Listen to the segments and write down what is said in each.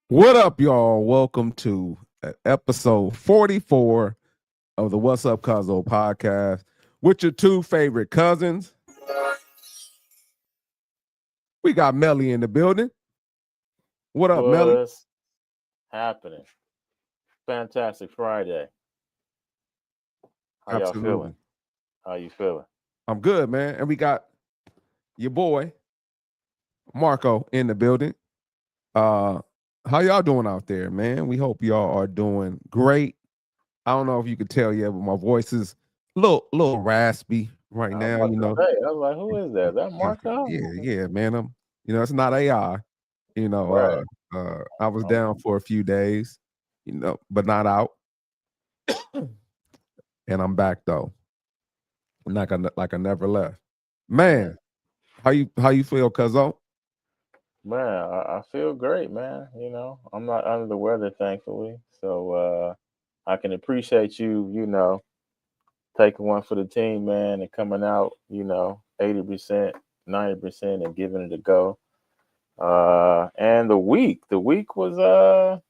What up, y'all? Welcome to episode 44 of the What's Up Cuzzo podcast with your two favorite cousins. We got Melly in the building. What up, Melly? Was happening. Fantastic Friday. How y'all Absolutely. feeling? How you feeling? I'm good, man. And we got your boy, Marco, in the building. Uh, how y'all doing out there, man? We hope y'all are doing great. I don't know if you could tell yet, but my voice is a little raspy right I was now, about you to know. say, I was like, who is that? Is that Marco? Yeah, man. It's not AI. You know, Right. I was Um, down for a few days, but not out, and I'm back though. Like I never left. man, Man, how you feel, Cuzzo? I feel great, man. I'm not under the weather, thankfully. So I can appreciate you, taking one for the team, man, and coming out, 80%, 90% and giving it a go. And the week was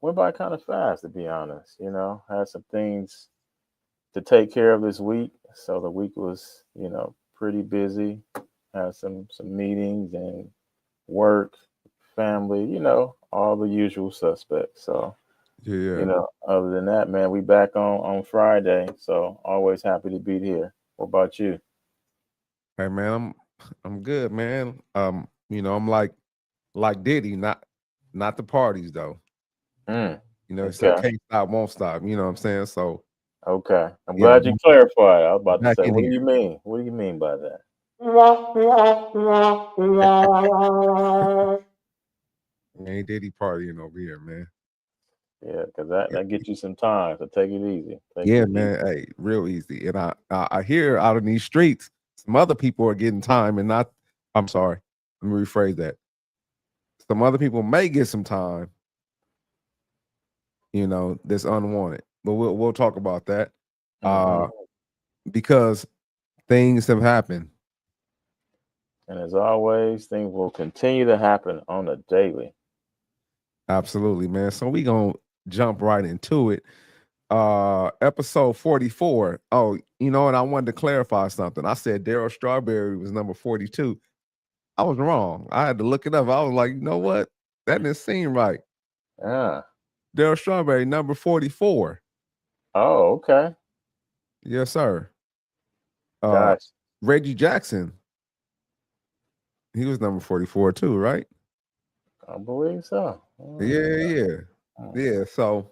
went by kind of fast, to be honest. Had some things to take care of this week, so the week was, pretty busy. Had some meetings and work, family, all the usual suspects. So, Yeah, other than that, man, we back on Friday. So always happy to be here. What about you? hey man, I'm good, man. I'm like Diddy, not the parties though. Mm, It's like okay, can't stop, won't stop. You know what I'm saying? So okay. I'm yeah, glad you clarified. I was about to back say, in what do here. you mean? What do you mean by that? Ain't Diddy partying over here, man. Yeah, because that gets you some time. So take it easy. Take Yeah, it easy. man. Hey, real easy. And I hear out in these streets, some other people are getting time and not. I'm sorry. Let me rephrase that. Some other people may get some time, that's unwanted. But we'll talk about that. Hmm. Uh, because things have happened. And as always, things will continue to happen on a daily. Absolutely, man. So we gonna jump right into it. Episode 44. Oh, and I wanted to clarify something. I said Daryl Strawberry was number 42. I was wrong. I had to look it up. I was like, you know what? That didn't seem right. Yeah. Daryl Strawberry, number 44. Oh, okay. Yes, sir. Uh Gotcha. Reggie Jackson, he was number 44 too, right? I believe so. Yeah, yeah. Yeah. So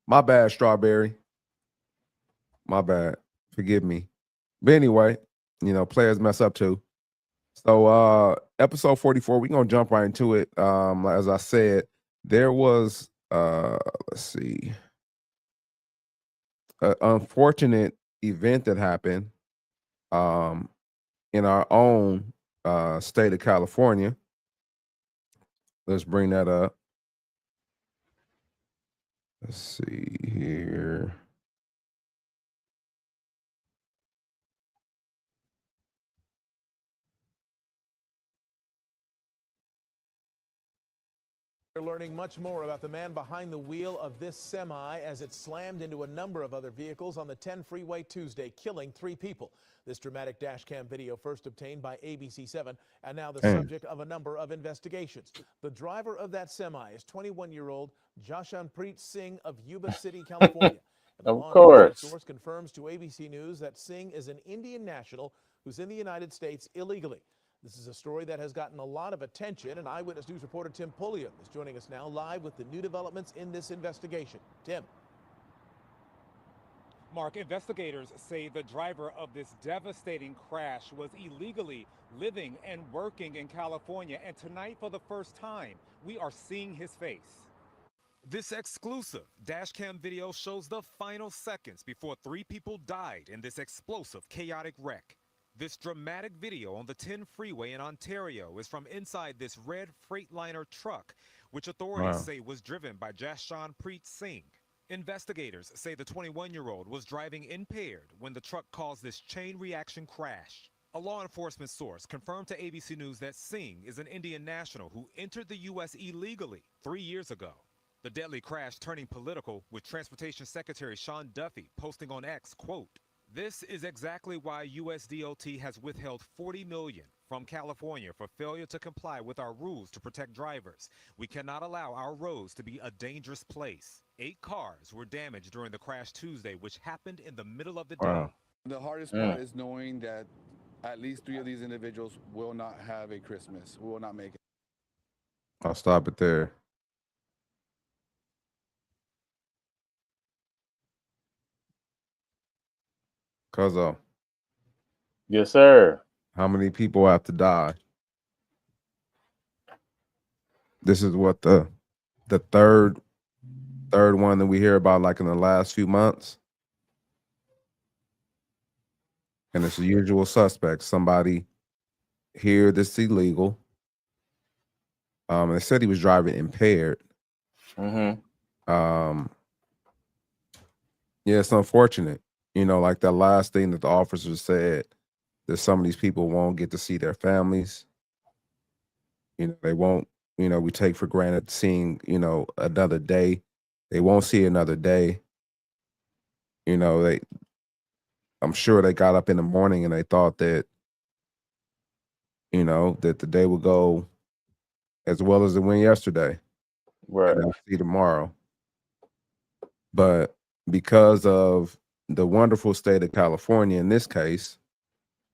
my bad, Strawberry. My bad. Forgive me. But anyway, players mess up too. So episode 44, we're gonna jump right into it. As I said, there was let's see, an unfortunate event that happened um in our own state of California. Let's bring that up. Let's see here. We're learning much more about the man behind the wheel of this semi as it slammed into a number of other vehicles on the 10 freeway Tuesday, killing 3 people. This dramatic dash cam video first obtained by ABC7 and now the Damn. subject of a number of investigations. The driver of that semi is 21-year-old Jashanpreet Singh of Yuba City, California. And the Of law enforcement course. source confirms to ABC News that Singh is an Indian national who's in the United States illegally. This is a story that has gotten a lot of attention, and Eyewitness News reporter Tim Pulliam is joining us now live with the new developments in this investigation. Tim. Mark, investigators say the driver of this devastating crash was illegally living and working in California, and tonight, for the first time, we are seeing his face. This exclusive dashcam video shows the final seconds before 3 people died in this explosive, chaotic wreck. This dramatic video on the 10 freeway in Ontario is from inside this red Freightliner truck, which authorities Wow. say was driven by Jashanpreet Singh. Investigators say the 21-year-old was driving impaired when the truck caused this chain reaction crash. A law enforcement source confirmed to ABC News that Singh is an Indian national who entered the U.S. illegally 3 years ago. The deadly crash turning political, with Transportation Secretary Sean Duffy posting on X, quote, "This is exactly why USDOT has withheld $40 million from California for failure to comply with our rules to protect drivers. We cannot allow our roads to be a dangerous place." 8 cars were damaged during the crash Tuesday, which happened in the middle of the day. Wow. The hardest part is knowing that at least 3 of these individuals will not have a Christmas, will not make it. I'll stop it there. Cuzzo, Yes, sir. how many people have to die? This is what the third one that we hear about, like in the last few months. And it's the usual suspects. Somebody here that's illegal. They said he was driving impaired. Mm-hmm. Yeah, it's unfortunate. You know, like that last thing that the officers said, that some of these people won't get to see their families. You know, they won't, you know, we take for granted seeing, you know, another day. They won't see another day. You know, I'm sure they got up in the morning and they thought that, you know, that the day would go as well as it went yesterday. Right. And I'll see tomorrow. But because of the wonderful state of California, in this case,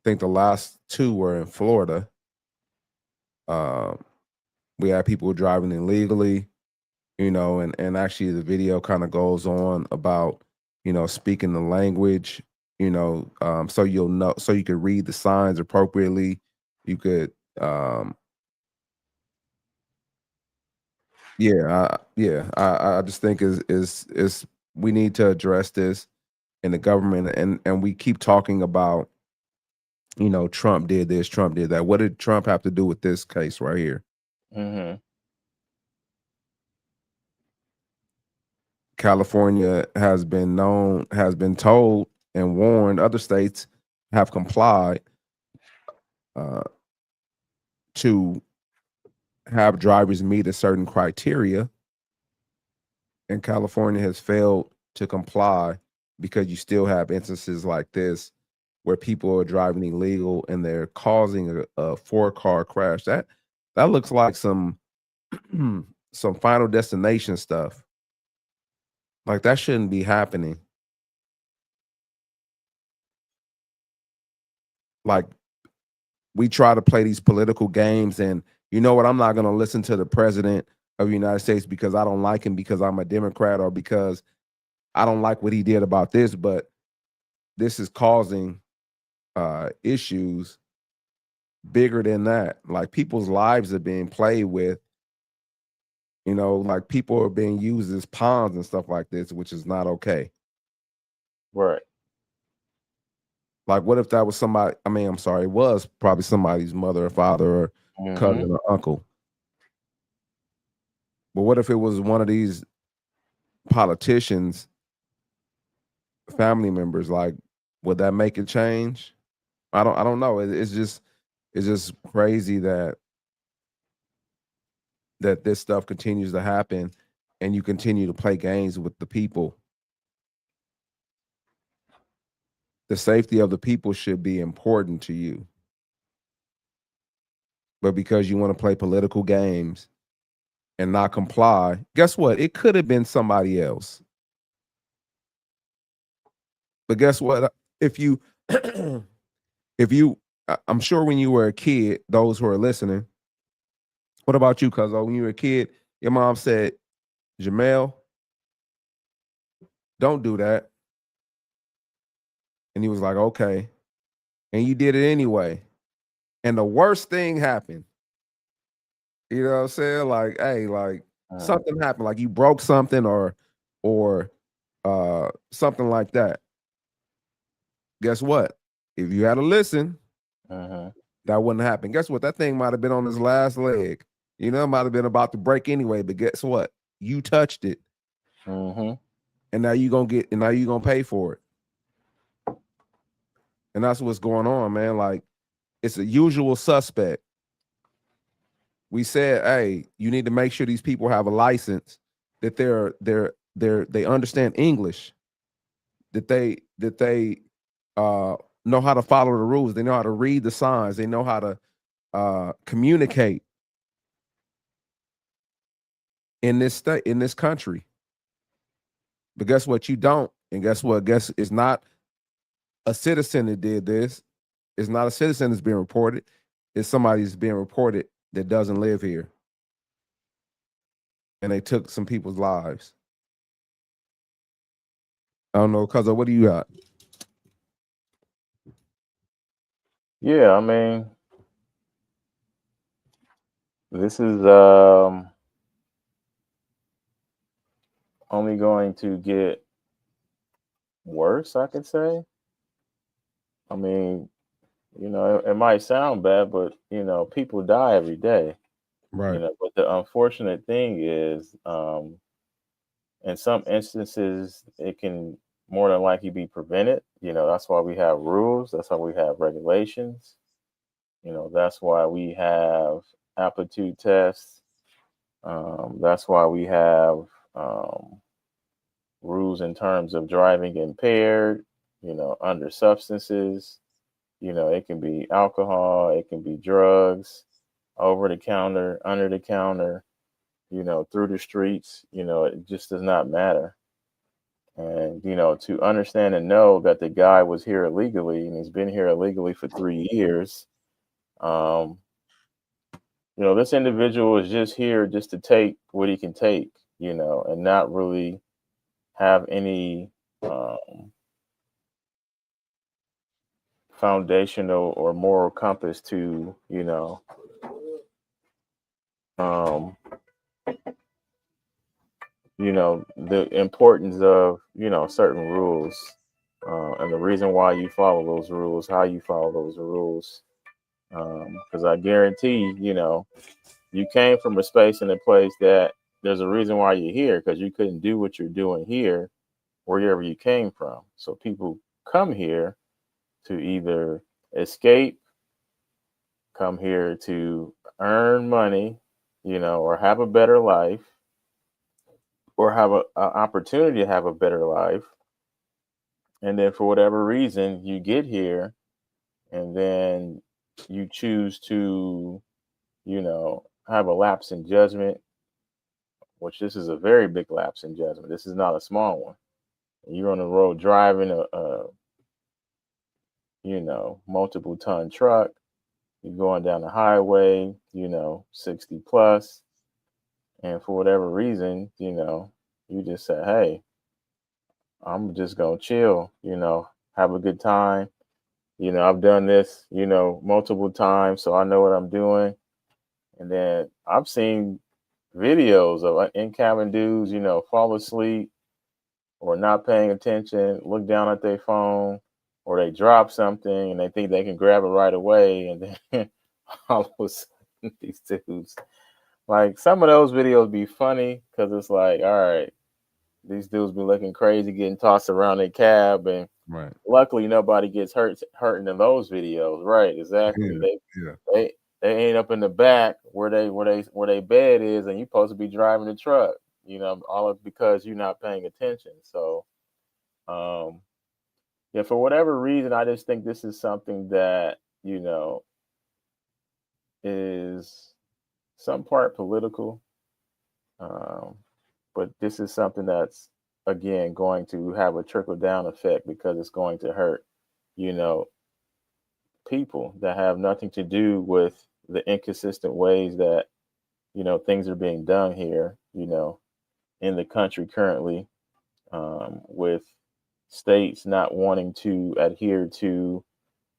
I think the last 2 were in Florida. We had people driving illegally, you know, and actually the video kind of goes on about, you know, speaking the language, you know, so you'll know, so you could read the signs appropriately. You could, I just think is we need to address this in the government, and we keep talking about, you know, Trump did this, Trump did that. What did Trump have to do with this case right here? Mm-hmm. California has been told and warned. Other states have complied to have drivers meet a certain criteria, and California has failed to comply because you still have instances like this where people are driving illegal and they're causing a 4-car crash. That looks like some some Final Destination stuff. Like, that shouldn't be happening. Like, we try to play these political games, and you know what? I'm not going to listen to the president of the United States because I don't like him, because I'm a Democrat, or because I don't like what he did about this. But this is causing issues bigger than that. Like, people's lives are being played with. You know, like, people are being used as pawns and stuff like this, which is not okay. Right. Like, what if that was somebody? I mean, I'm sorry, it was probably somebody's mother or father or cousin or uncle. But what if it was one of these politicians, family members? Like, would that make it change? I don't know. It's just crazy that this stuff continues to happen, and you continue to play games with the people. The safety of the people should be important to you. But because you want to play political games and not comply, guess what? It could have been somebody else. But guess what? If you, I'm sure when you were a kid, those who are listening, what about you, cuz when you were a kid, your mom said, Jamel, don't do that. And he was like, okay. And you did it anyway. And the worst thing happened. You know what I'm saying? Like, hey, like something happened, like you broke something or something like that. Guess what? If you had to listen, that wouldn't happen. Guess what? That thing might have been on his last leg. You know, it might have been about to break anyway, but guess what? You touched it. And now you're gonna pay for it. And that's what's going on, man. Like, it's a usual suspect. We said, hey, you need to make sure these people have a license, that they understand English, that they know how to follow the rules, they know how to read the signs, they know how to communicate in this state, in this country. But guess what? You don't. And guess what? Guess it's not a citizen that did this. It's not a citizen that's being reported. It's somebody that's being reported that doesn't live here. And they took some people's lives. I don't know, Cuzzo, what do you got? Yeah, I mean, this is only going to get worse, I could say. I mean, it might sound bad, but people die every day. Right. But the unfortunate thing is, in some instances, it can more than likely be prevented. That's why we have rules. That's why we have regulations. That's why we have aptitude tests. That's why we have rules in terms of driving impaired, under substances. It can be alcohol, it can be drugs, over the counter, under the counter, through the streets. It just does not matter. And, to understand and know that the guy was here illegally and he's been here illegally for 3 years. This individual is just here just to take what he can take, and not really have any foundational or moral compass to, the importance of, certain rules, and the reason why you follow those rules, how you follow those rules. Because I guarantee, you came from a space and a place that there's a reason why you're here, because you couldn't do what you're doing here wherever you came from. So people come here to either escape, come here to earn money, or have a better life, or have an opportunity to have a better life. And then for whatever reason, you get here and then you choose to, have a lapse in judgment, which this is a very big lapse in judgment. This is not a small one. You're on the road driving a multiple ton truck. You're going down the highway, 60 plus. And for whatever reason, you just say, hey, I'm just going to chill, have a good time. I've done this, multiple times, so I know what I'm doing. And then I've seen videos of in-cabin dudes, fall asleep or not paying attention, look down at their phone, or they drop something and they think they can grab it right away. And then all of a sudden, these dudes, like, some of those videos be funny because it's like, all right, these dudes be looking crazy, getting tossed around their cab, and Right. luckily nobody gets hurting in those videos. Right? Exactly. Yeah. They ain't up in the back where they bed is, and you supposed to be driving the truck. All because you're not paying attention. So, yeah, for whatever reason, I just think this is something that is some part political, but this is something that's, again, going to have a trickle down effect, because it's going to hurt, people that have nothing to do with the inconsistent ways that things are being done here, in the country currently, with states not wanting to adhere to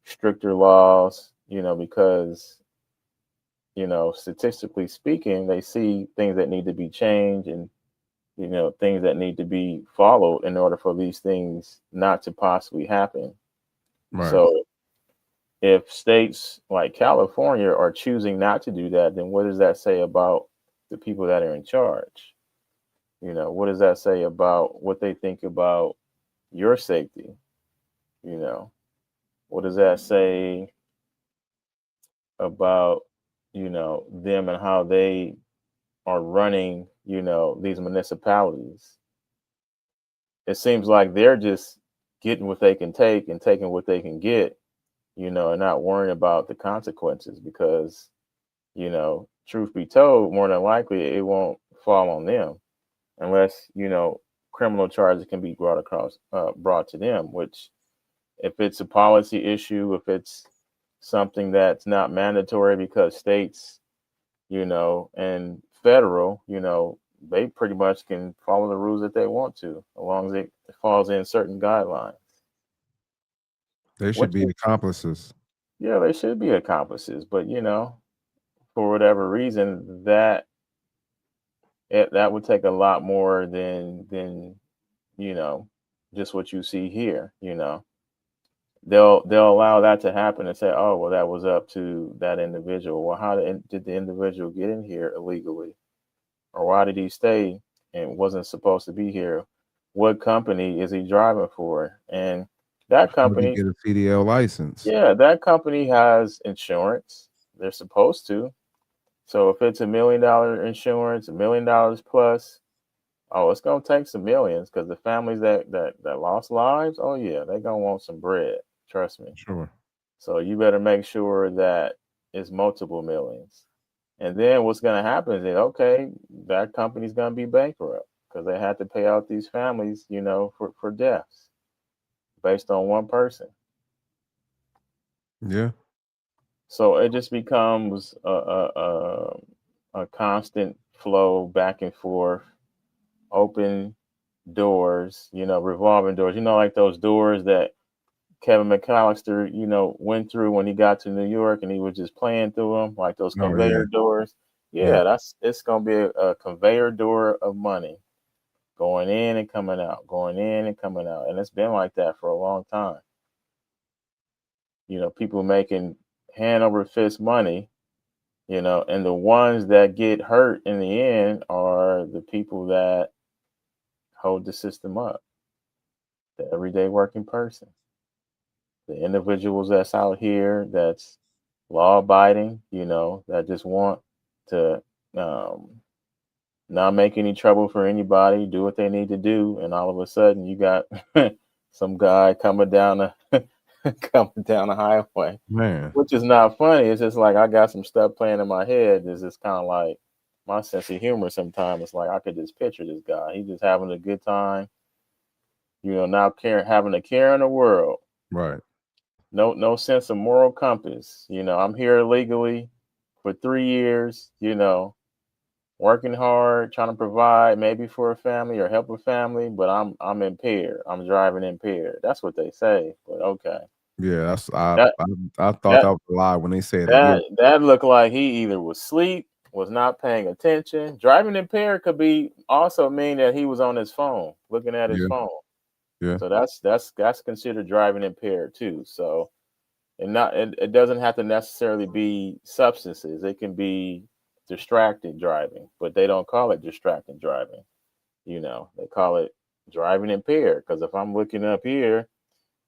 stricter laws, because statistically speaking, they see things that need to be changed, and things that need to be followed in order for these things not to possibly happen. Right. So if states like California are choosing not to do that, then what does that say about the people that are in charge? What does that say about what they think about your safety? What does that say about, them and how they are running, these municipalities. It seems like they're just getting what they can take and taking what they can get, and not worrying about the consequences because, truth be told, more than likely it won't fall on them unless, criminal charges can be brought to them, which if it's a policy issue, if it's something that's not mandatory because states, and federal, they pretty much can follow the rules that they want to, as long as it falls in certain guidelines. They What should be you, accomplices. yeah, they should be accomplices, but for whatever reason, that would take a lot more than you know, just what you see here. They'll allow that to happen and say, oh, well, that was up to that individual. Well, how did the individual get in here illegally, or why did he stay and wasn't supposed to be here? What company is he driving for? And that How did he company, get a CDL license? yeah, that company has insurance. They're supposed to. So if it's $1 million insurance, $1 million plus, oh, it's gonna take some millions because the families that lost lives, oh yeah, they're gonna want some bread. Trust me. Sure. So you better make sure that it's multiple millions. And then what's gonna happen is that okay, that company's gonna be bankrupt because they had to pay out these families, for deaths based on one person. Yeah. So it just becomes a constant flow back and forth, open doors, revolving doors, like those doors that Kevin McAllister, went through when he got to New York and he was just playing through them, like those Oh, yeah. conveyor doors. Yeah. Yeah, it's gonna be a conveyor door of money going in and coming out, going in and coming out. And it's been like that for a long time. People making hand over fist money, and the ones that get hurt in the end are the people that hold the system up, the everyday working person, the individuals that's out here that's law abiding, that just want to um, not make any trouble for anybody, do what they need to do, and all of a sudden you got some guy coming down the coming down the highway, Man. which is not funny. It's just like I got some stuff playing in my head. It's just kind of like my sense of humor. Sometimes it's like I could just picture this guy. He's just having a good time, not having a care in the world. Right. No sense of moral compass. I'm here illegally for 3 years, working hard, trying to provide maybe for a family or help a family, but I'm impaired. I'm driving impaired. That's what they say. But okay. Yeah, that's That I thought that that was a lie when they said it. Yeah. that looked like he either was asleep, was not paying attention. Driving impaired could be also mean that he was on his phone, looking at his Yeah. phone. Yeah. So that's considered driving impaired too. So it doesn't have to necessarily be substances. It can be distracted driving, but they don't call it distracted driving. They call it driving impaired because if I'm looking up here,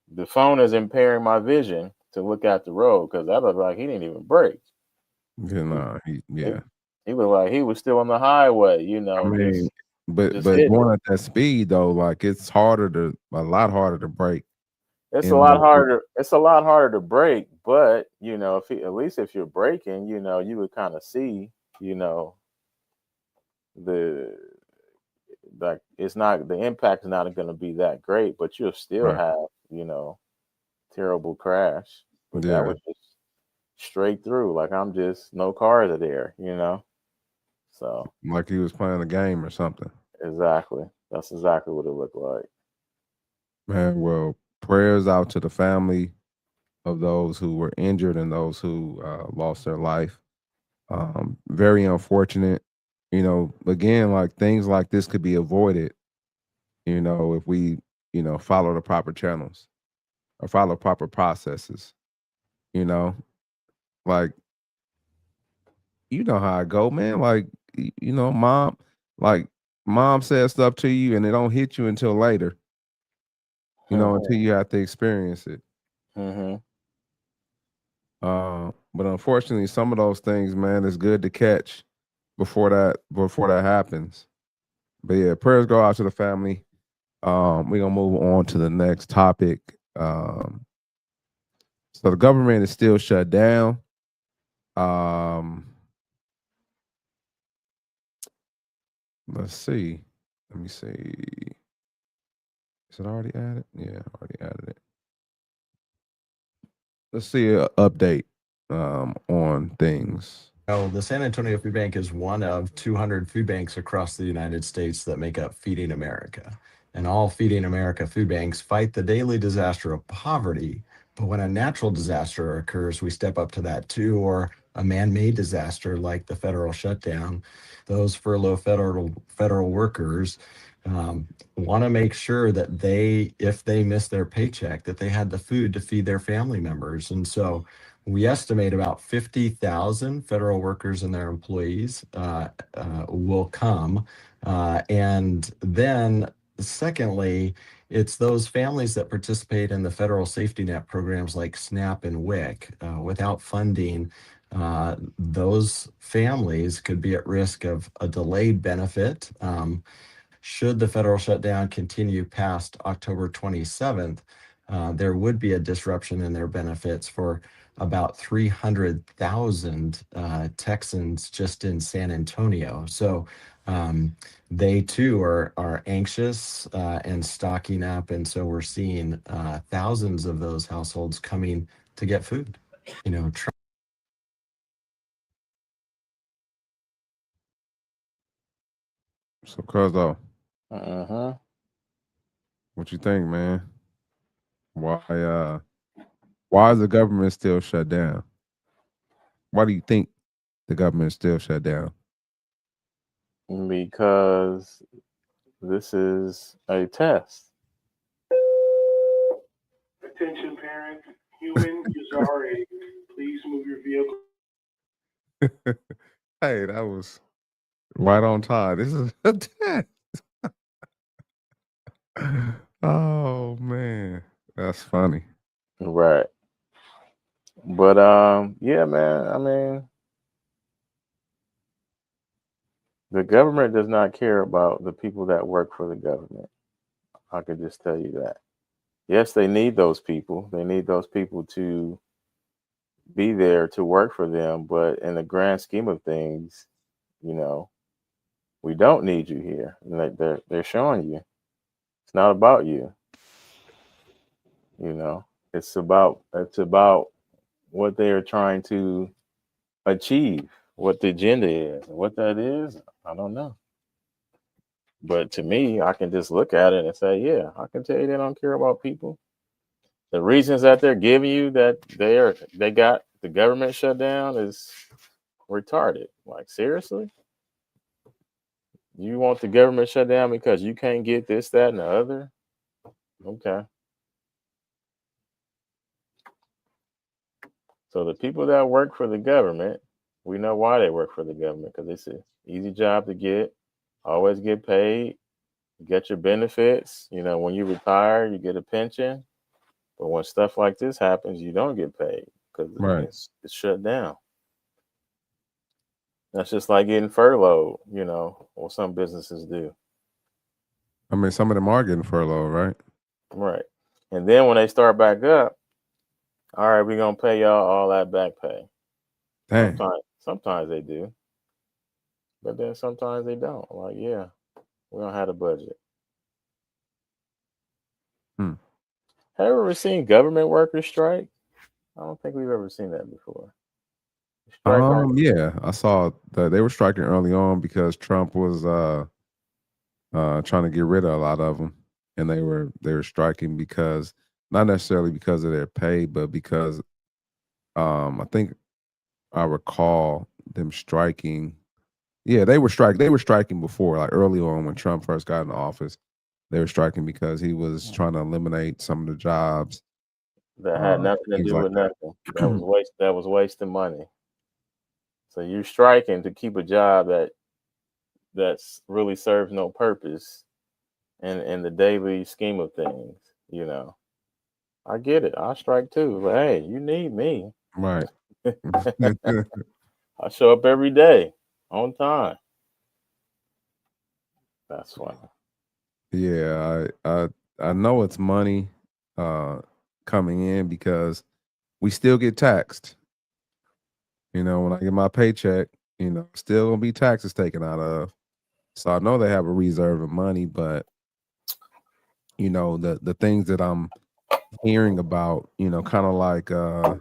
the phone is impairing my vision to look at the road because that looked like he didn't even brake. Yeah, nah, He, he looked like he was still on the highway, I mean, but just hitting going it. at that speed though, like it's a lot harder to brake. It's a in lot those- harder. It's a lot harder to brake, but at least if you're braking, you would kind of see, the like it's not the impact is not going to be that great, but you'll still Right. have terrible crash. But that Yeah. was just straight through, like I'm just no cars are there, So Like he was playing a game or something. exactly, that's exactly what it looked like. Man, well, prayers out to the family of those who were injured and those who lost their life. Very unfortunate. Again, like things like this could be avoided, if we, follow the proper channels or follow proper processes, you know, like, you know how I go, man. Like, like mom says stuff to you and it don't hit you until later, until you have to experience it. Mm-hmm. But unfortunately, some of those things, man, is good to catch before that happens. But yeah, prayers go out to the family. We're gonna move on to the next topic. So the government is still shut down. Let's see. Let me see. Is it already added? Yeah, already added it. Let's see an update on things. The San Antonio Food Bank is one of 200 food banks across the United States that make up Feeding America. And all Feeding America food banks fight the daily disaster of poverty. But when a natural disaster occurs, we step up to that too, or a man-made disaster like the federal shutdown. Those furloughed federal workers want to make sure that if they miss their paycheck, that they had the food to feed their family members. And so we estimate about 50,000 federal workers and their employees will come. And then secondly, it's those families that participate in the federal safety net programs like SNAP and WIC. Without funding, those families could be at risk of a delayed benefit. Should the federal shutdown continue past October 27th, there would be a disruption in their benefits for about 300,000 Texans just in San Antonio. So they too are anxious and stocking up. And so we're seeing thousands of those households coming to get food. So, Cuzzo, Uh-huh. what you think, man? Why is the government still shut down? Why do you think the government is still shut down? Because this is a test. Attention parents, human Yazari, please move your vehicle. Hey, that was right on time. This is a test. Oh man, that's funny. Right. But yeah, man, I mean, the government does not care about the people that work for the government. I can just tell you that. Yes, they need those people. They need those people to be there to work for them, but in the grand scheme of things, you know, we don't need you here. And they're showing you it's not about you. You know, it's about what they are trying to achieve, what the agenda is. What that is, I don't know. But to me, I can just look at it and say, yeah, I can tell you they don't care about people. The reasons that they're giving you that they got the government shut down is retarded. Like, seriously? You want the government shut down because you can't get this, that, and the other? Okay. So the people that work for the government, we know why they work for the government, because it's an easy job to get, always get paid, you get your benefits. You know, when you retire, you get a pension. But when stuff like this happens, you don't get paid because Right. it's shut down. That's just like getting furloughed, you know, or some businesses do. I mean, some of them are getting furloughed, right? Right. And then when they start back up, all right, we're gonna pay y'all all that back pay. Dang. Sometimes they do. But then sometimes they don't. Like, yeah, we don't have a budget. Have you ever seen government workers strike? I don't think we've ever seen that before. Strike like Yeah, I saw that they were striking early on because Trump was trying to get rid of a lot of them, and they were striking because not necessarily because of their pay, but because I think I recall them striking. Yeah, they were striking before, like early on when Trump first got in office. They were striking because he was trying to eliminate some of the jobs that had nothing to things do like with nothing. That was wasting money. So you're striking to keep a job that's really serves no purpose in the daily scheme of things, you know. I get it. I strike too. But hey, you need me. Right. I show up every day on time. That's funny. Yeah, I know it's money coming in because we still get taxed. You know, when I get my paycheck, you know, still gonna be taxes taken out of. So I know they have a reserve of money, but you know, the things that I'm hearing about, you know, kind of like I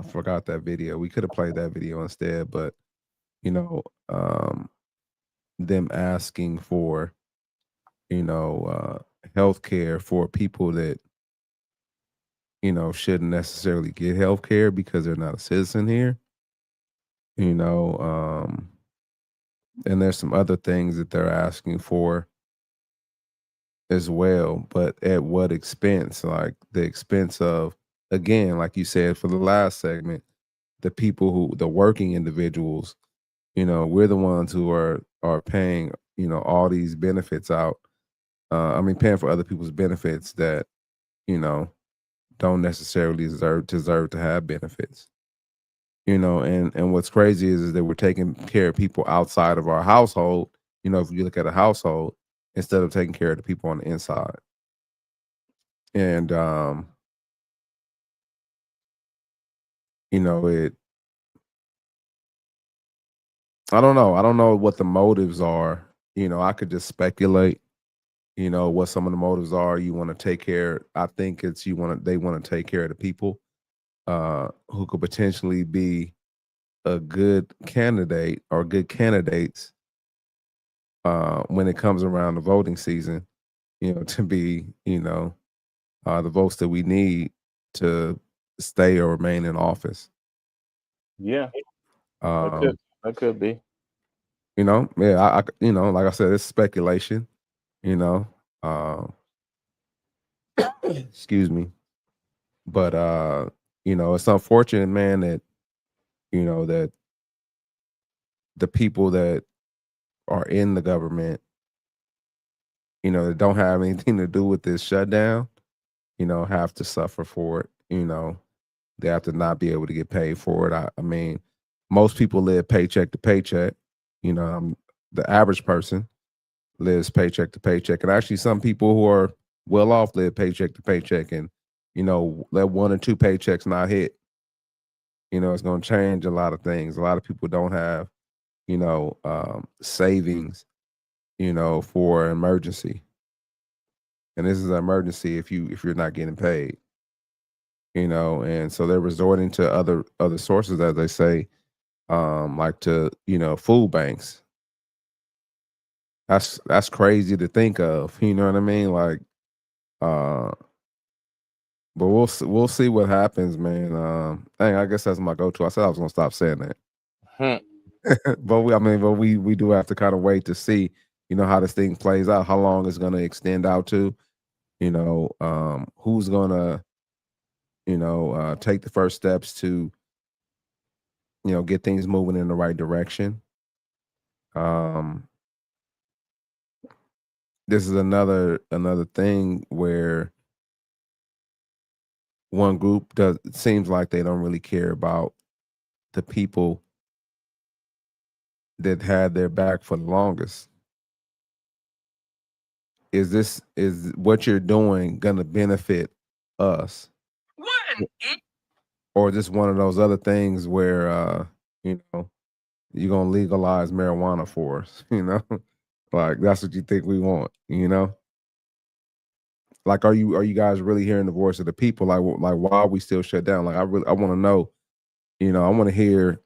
forgot that video. We could have played that video instead, but you know, them asking for, you know, health care for people that, you know, shouldn't necessarily get health care because they're not a citizen here, you know, and there's some other things that they're asking for as well, but at what expense? Like the expense of, again, like you said for the last segment, the people who, the working individuals, you know, we're the ones who are paying, you know, all these benefits out. I mean, paying for other people's benefits that, you know, don't necessarily deserve to have benefits. You know, and what's crazy is that we're taking care of people outside of our household. You know, if you look at a household, instead of taking care of the people on the inside. And you know, I don't know. I don't know what the motives are. You know, I could just speculate, you know, what some of the motives are. You want to take care. I think it's they want to take care of the people who could potentially be a good candidate or good candidates when it comes around the voting season, you know, to be, you know, the votes that we need to stay or remain in office. Yeah, that Um, could be. you know, yeah, you know, like I said, it's speculation, you know. Um, excuse me. But you know, it's unfortunate, man, that, you know, that the people that are in the government, you know, that don't have anything to do with this shutdown, you know, have to suffer for it. You know, they have to not be able to get paid for it. I mean, most people live paycheck to paycheck. You know, the average person lives paycheck to paycheck, and actually, some people who are well off live paycheck to paycheck, and you know, let one or two paychecks not hit. You know, it's going to change a lot of things. A lot of people don't have, you know, savings, you know, for an emergency, and this is an emergency if you're not getting paid. You know, and so they're resorting to other sources, as they say, like to, you know, food banks. That's crazy to think of. You know what I mean? Like, uh, but we'll see what happens, man. Dang, I guess that's my go-to. I said I was gonna stop saying that, but we do have to kind of wait to see, you know, how this thing plays out, how long it's gonna extend out to, you know, who's gonna, you know, take the first steps to, you know, get things moving in the right direction. Um, this is another thing where one group does, it seems like they don't really care about the people that had their back for the longest. Is what you're doing gonna benefit us? Or just one of those other things where you know, you're gonna legalize marijuana for us, you know? Like that's what you think we want, you know? Like, are you guys really hearing the voice of the people? Like why are we still shut down? Like I want to know. You know, I want to hear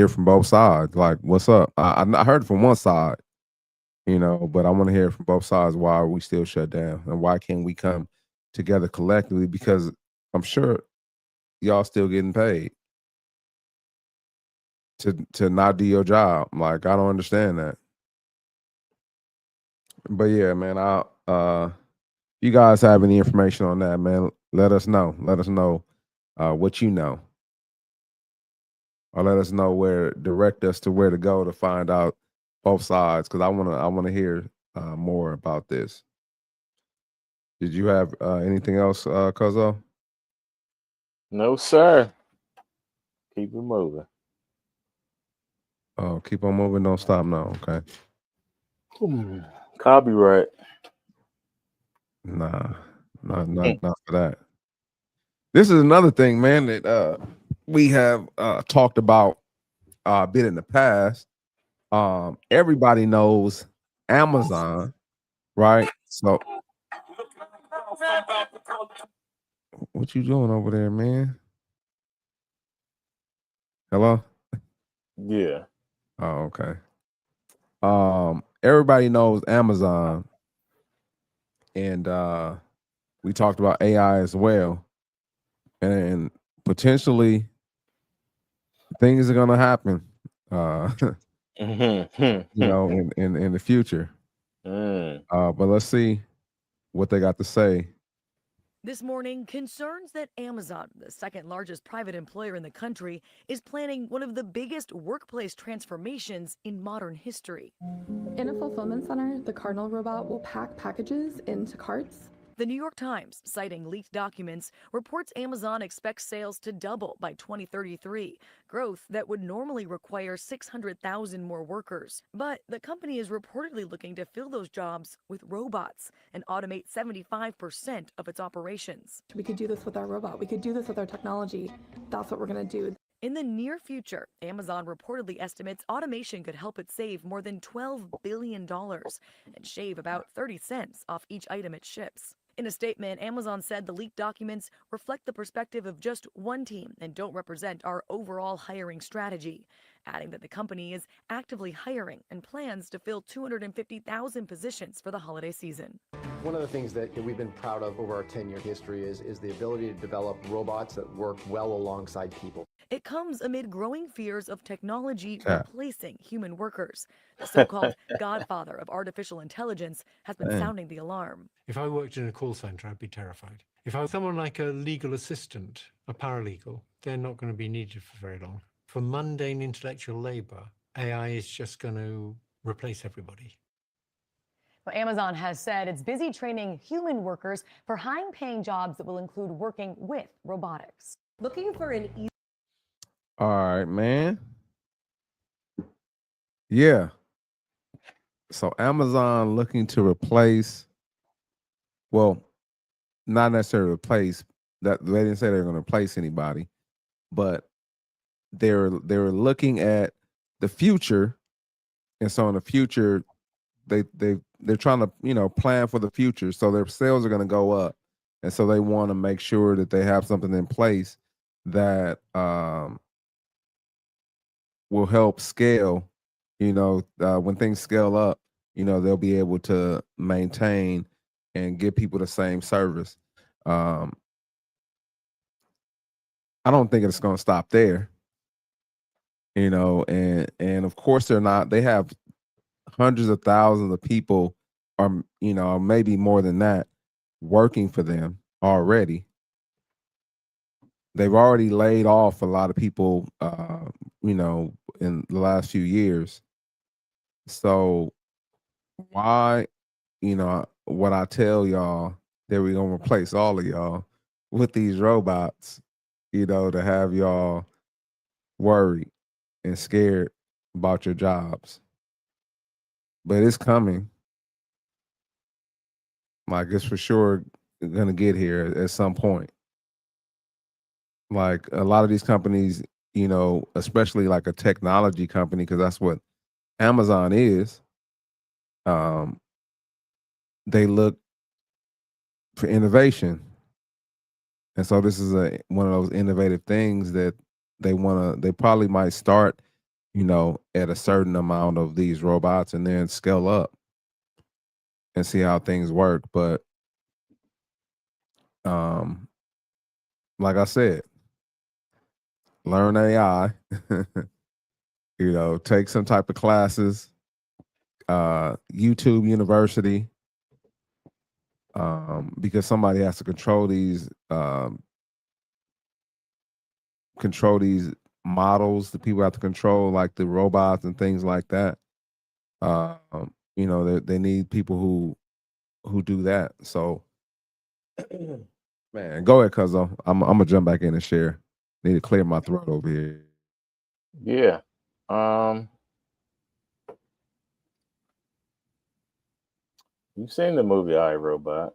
from both sides. Like, what's up? I heard from one side. You know, but I want to hear from both sides. Why are we still shut down, and why can't we come together collectively? Because I'm sure y'all still getting paid to not do your job. Like, I don't understand that. But yeah, man, you guys have any information on that, man, let us know. Let us know what you know. Or let us know direct us to where to go to find out both sides. Cause I wanna hear more about this. Did you have anything else, Cuzzo? No, sir. Keep it moving. Oh, keep on moving, don't stop now. Okay. Copyright. Nah, not for that. This is another thing, man, that we have talked about a bit in the past. Everybody knows Amazon, right? So what you doing over there, man? Hello? Yeah. Oh, okay. Everybody knows Amazon, and we talked about AI as well, and potentially things are gonna happen, you know, in the future. But let's see what they got to say. This morning, concerns that Amazon, the second largest private employer in the country, is planning one of the biggest workplace transformations in modern history. In a fulfillment center, the Cardinal robot will pack packages into carts. The New York Times, citing leaked documents, reports Amazon expects sales to double by 2033, growth that would normally require 600,000 more workers. But the company is reportedly looking to fill those jobs with robots and automate 75% of its operations. We could do this with our robot. We could do this with our technology. That's what we're going to do. In the near future, Amazon reportedly estimates automation could help it save more than $12 billion and shave about 30 cents off each item it ships. In a statement, Amazon said the leaked documents reflect the perspective of just one team and don't represent our overall hiring strategy, adding that the company is actively hiring and plans to fill 250,000 positions for the holiday season. One of the things that we've been proud of over our 10-year history is the ability to develop robots that work well alongside people. It comes amid growing fears of technology replacing human workers. The so-called godfather of artificial intelligence has been sounding the alarm. If I worked in a call center, I'd be terrified. If I was someone like a legal assistant, a paralegal, they're not going to be needed for very long. For mundane intellectual labor, AI is just going to replace everybody. Well, Amazon has said it's busy training human workers for high-paying jobs that will include working with robotics. Looking for an All right, man. Yeah. So Amazon looking to replace, well, not necessarily replace, that they didn't say they're going to replace anybody, but they're looking at the future, and so in the future, they're trying to, you know, plan for the future. So their sales are going to go up, and so they want to make sure that they have something in place that will help scale. You know, when things scale up, you know, they'll be able to maintain and give people the same service. I don't think it's going to stop there. You know, and of course they're not. They have hundreds of thousands of people, or you know, maybe more than that, working for them already. They've already laid off a lot of people, you know, in the last few years. So why, you know, what I tell y'all that we're gonna replace all of y'all with these robots, you know, to have y'all worried and scared about your jobs. But it's coming. Like, it's for sure gonna get here at some point. Like, a lot of these companies, you know, especially like a technology company, because that's what Amazon is, they look for innovation. And so this is one of those innovative things that they probably might start, you know, at a certain amount of these robots and then scale up and see how things work. But like I said, learn AI, you know, take some type of classes, YouTube University, because somebody has to control these models. The people have to control, like the robots and things like that. You know, they need people who do that. So, man, go ahead, Cuzzo. I'm gonna jump back in and share. Need to clear my throat over here. Yeah. You've seen the movie I, Robot.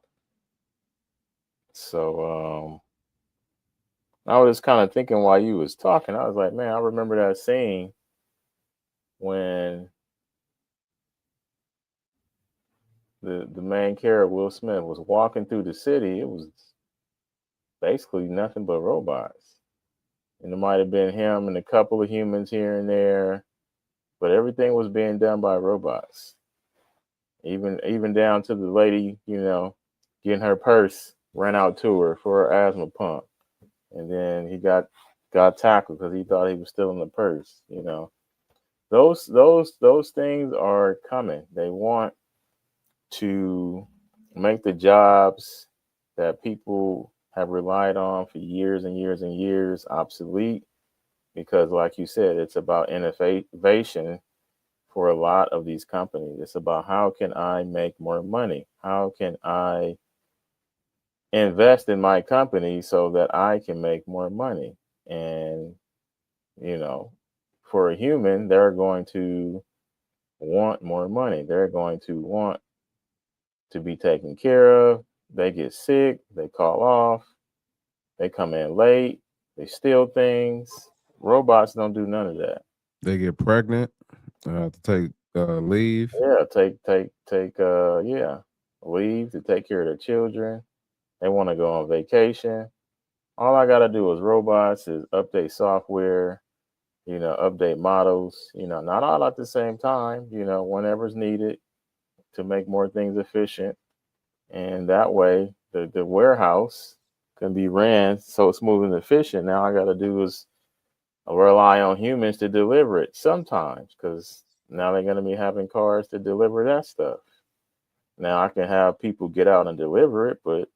So I was kind of thinking while you was talking, I was like, man, I remember that scene when the main character, Will Smith, was walking through the city. It was basically nothing but robots. And it might have been him and a couple of humans here and there, but everything was being done by robots. Even down to the lady, getting her purse ran out to her for her asthma pump. And then he got tackled because he thought he was stealing the purse. Those things are coming. They want to make the jobs that people have relied on for years and years and years obsolete, because like you said, it's about innovation for a lot of these companies. It's about, how can I make more money? How can I invest in my company so that I can make more money? And for a human, they're going to want more money. They're going to want to be taken care of. They get sick, they call off, they come in late, they steal things. Robots don't do none of that. They get pregnant, have to take leave. Yeah, take leave to take care of their children. They want to go on vacation. All I gotta do is robots is update software, update models, not all at the same time, whenever's needed to make more things efficient. And that way the warehouse can be ran so smooth and efficient. Now I gotta do is rely on humans to deliver it sometimes, because now they're gonna be having cars to deliver that stuff. Now I can have people get out and deliver it, but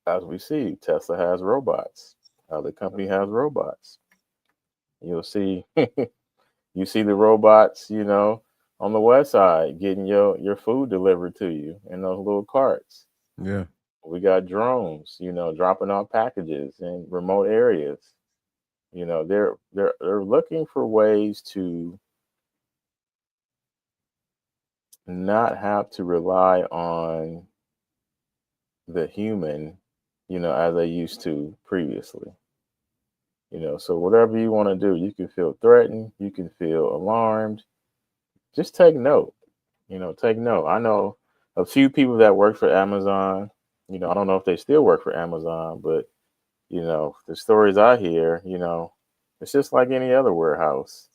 as we see, Tesla has robots. Other company has robots. You'll see, you see the robots, on the west side getting your food delivered to you in those little carts. Yeah. We got drones, dropping off packages in remote areas. They're looking for ways to not have to rely on the human, as they used to previously. So whatever you want to do, you can feel threatened, you can feel alarmed. Just take note. Take note. I know a few people that work for Amazon. I don't know if they still work for Amazon, but the stories I hear, it's just like any other warehouse.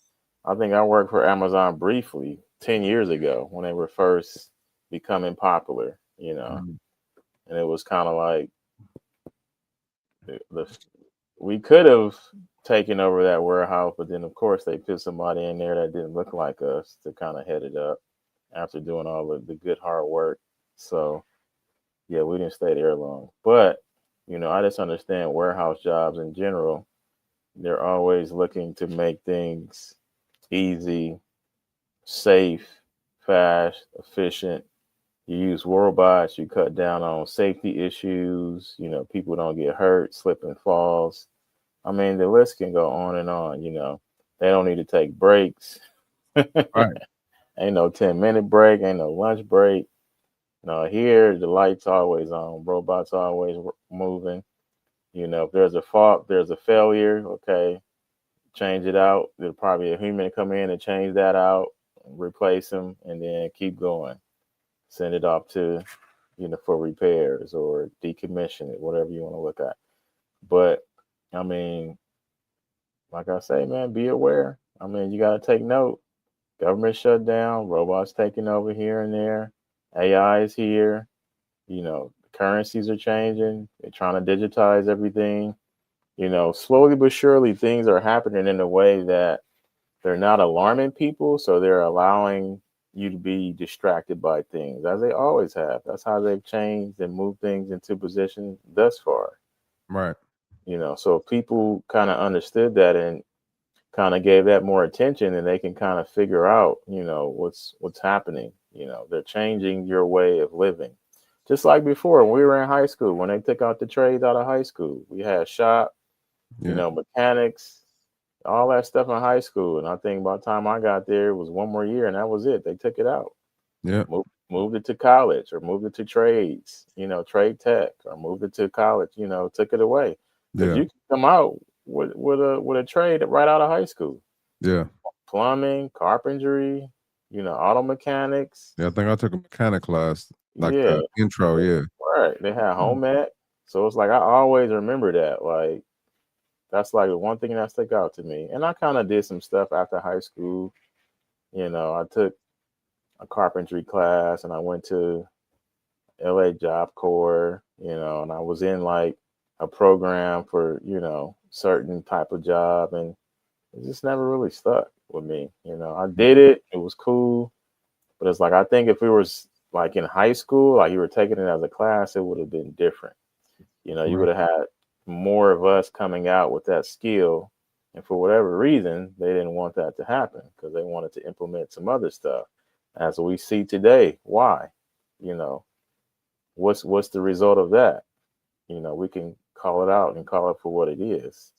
I think I worked for Amazon briefly 10 years ago when they were first becoming popular, and it was kind of like we could have taken over that warehouse, but then of course they put somebody in there that didn't look like us to kind of head it up after doing all of the good hard work. So yeah, we didn't stay there long. But I just understand warehouse jobs in general. They're always looking to make things easy, safe, fast, efficient. You use robots, you cut down on safety issues, people don't get hurt, slip and falls. I mean, the list can go on and on, They don't need to take breaks. Right. Ain't no 10-minute break, ain't no lunch break. No, here the lights always on, robots always moving. If there's a fault, there's a failure, okay, change it out. There'll probably a human come in and change that out, replace them, and then keep going. Send it off to, for repairs or decommission it, whatever you want to look at. But I mean, like I say, man, be aware. I mean, you got to take note. Government shut down, robots taking over here and there. AI is here. Currencies are changing. They're trying to digitize everything. Slowly but surely things are happening in a way that they're not alarming people. So they're allowing you to be distracted by things, as they always have. That's how they've changed and moved things into position thus far. Right. So people kind of understood that and kind of gave that more attention, and they can kind of figure out, what's happening. They're changing your way of living. Just like before, when we were in high school, when they took out the trades out of high school, we had shop, Yeah. You know, mechanics, all that stuff in high school. And I think by the time I got there, it was one more year, and that was it. They took it out. Yeah. Moved it to college, or moved it to trades, you know, trade tech, or moved it to college, you know, took it away. Because Yeah. you can come out with a trade right out of high school. Yeah. Plumbing, carpentry, you know, auto mechanics. Yeah. I think I took a mechanic class, like Yeah. intro. Yeah. Right. They had home ec. So it's like I always remember that. Like that's like the one thing that stuck out to me. And I kind of did some stuff after high school. You know, I took a carpentry class and I went to LA Job Corps, you know, and I was in like a program for, you know, certain type of job, and it just never really stuck with me. You know, I did it, it was cool, but it's like I think if we was like in high school, like you were taking it as a class, it would have been different. You know, you would have had more of us coming out with that skill. And for whatever reason, they didn't want that to happen because they wanted to implement some other stuff. As we see today, why? You know, what's the result of that? You know, we can call it out and call it for what it is.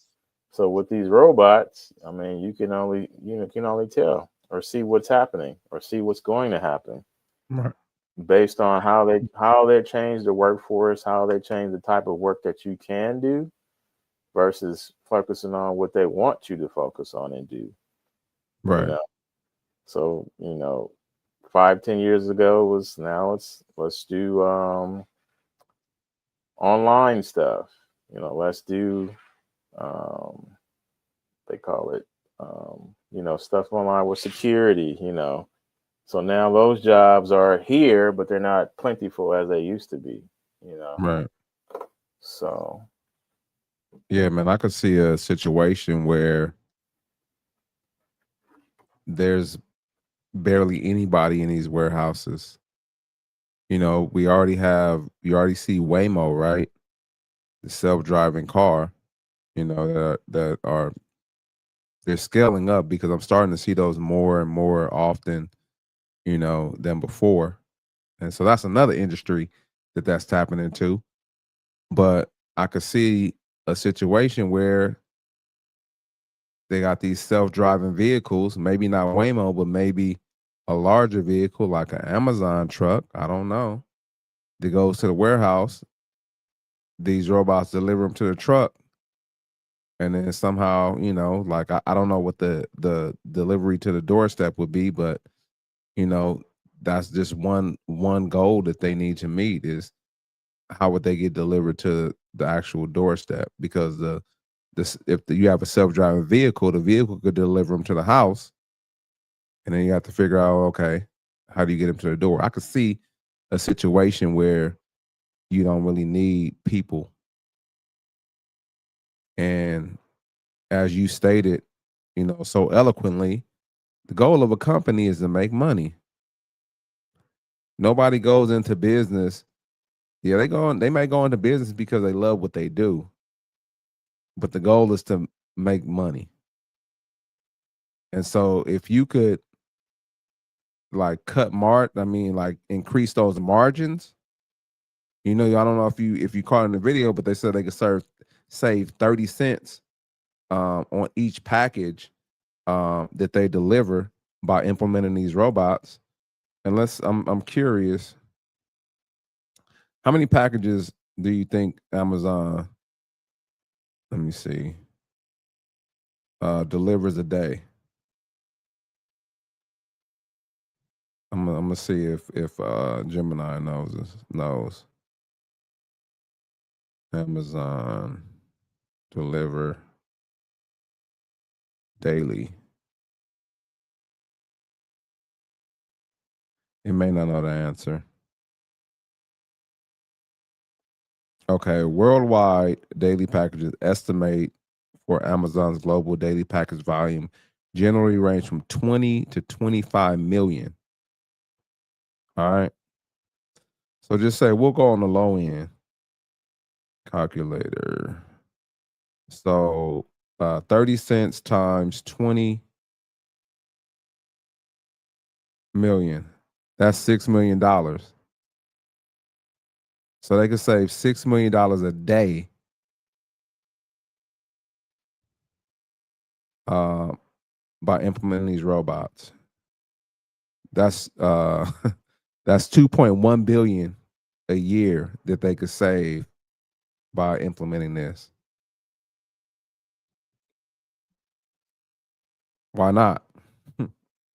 So with these robots, I mean, you can only tell or see what's happening or see what's going to happen Right. based on how they change the workforce, how they change the type of work that you can do versus focusing on what they want you to focus on and do. Right. You know? So, you know, 5-10 years ago was now let's do online stuff. You know, let's do they call it you know, stuff online with security, you know. So now those jobs are here, but they're not plentiful as they used to be, you know. Right. So Yeah, man, I could see a situation where there's barely anybody in these warehouses. You know, you already see Waymo, right? The self-driving car, you know, that are they're scaling up because I'm starting to see those more and more often, you know, than before. And so that's another industry that's tapping into. But I could see a situation where they got these self-driving vehicles, maybe not Waymo, but maybe a larger vehicle like an Amazon truck, I don't know, that goes to the warehouse. These robots deliver them to the truck. And then somehow, you know, like I don't know what the delivery to the doorstep would be, but you know, that's just one goal that they need to meet is how would they get delivered to the actual doorstep? Because you have a self-driving vehicle, the vehicle could deliver them to the house, and then you have to figure out, okay, how do you get them to the door? I could see a situation where you don't really need people. And as you stated, you know, so eloquently, the goal of a company is to make money. Nobody goes into business. Yeah, they may go into business because they love what they do. But the goal is to make money. And so if you could like increase those margins, you know, I don't know if you caught in the video, but they said they could save 30 cents on each package that they deliver by implementing these robots. And I'm curious, how many packages do you think Amazon, let me see, delivers a day? I'm gonna see if Gemini knows. Amazon deliver daily. It may not know the answer. Okay, worldwide daily packages estimate for Amazon's global daily package volume generally range from 20 to 25 million. All right. So just say we'll go on the low end. Calculator. So 30 cents times 20 million. That's $6 million. So they could save $6 million a day by implementing these robots. That's that's 2.1 billion a year that they could save by implementing this. Why not?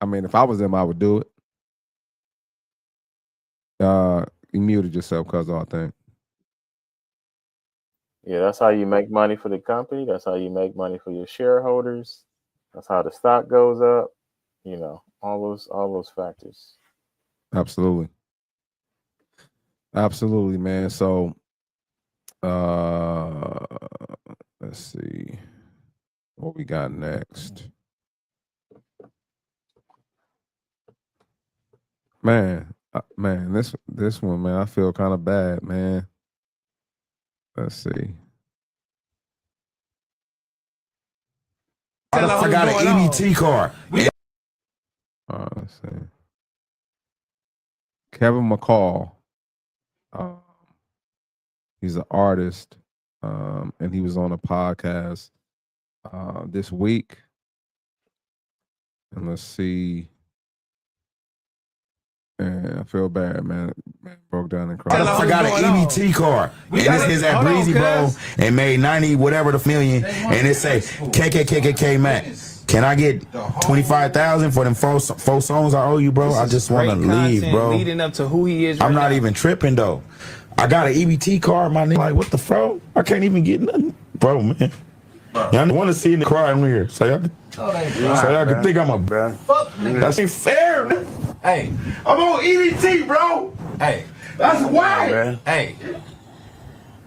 I mean, if I was them, I would do it. You muted yourself, cuz I think. Yeah, that's how you make money for the company. That's how you make money for your shareholders. That's how the stock goes up. You know, all those factors. Absolutely. Absolutely, man. So let's see what we got next. Man, this one, man, I feel kind of bad, man. Let's see. I got an EBT card. Let's see. Kevin McCall. He's an artist, and he was on a podcast this week. And let's see. And I feel bad, man. Broke down and cried. I got an EBT card. And this is at Breezy, bro, and made 90 whatever the million. And it say KKKKK Max. Can I get 25,000 for them four songs I owe you, bro? I just want to leave, bro. Leading up to who he is. I'm not even tripping though. I got an EBT card, my nigga. Like, what the fuck? I can't even get nothing, bro, man. Y'all want to see me cry on here, so y'all can think I'm a bro. That's ain't fair, man. Hey, I'm on EBT, bro. Hey, that's why. Hey,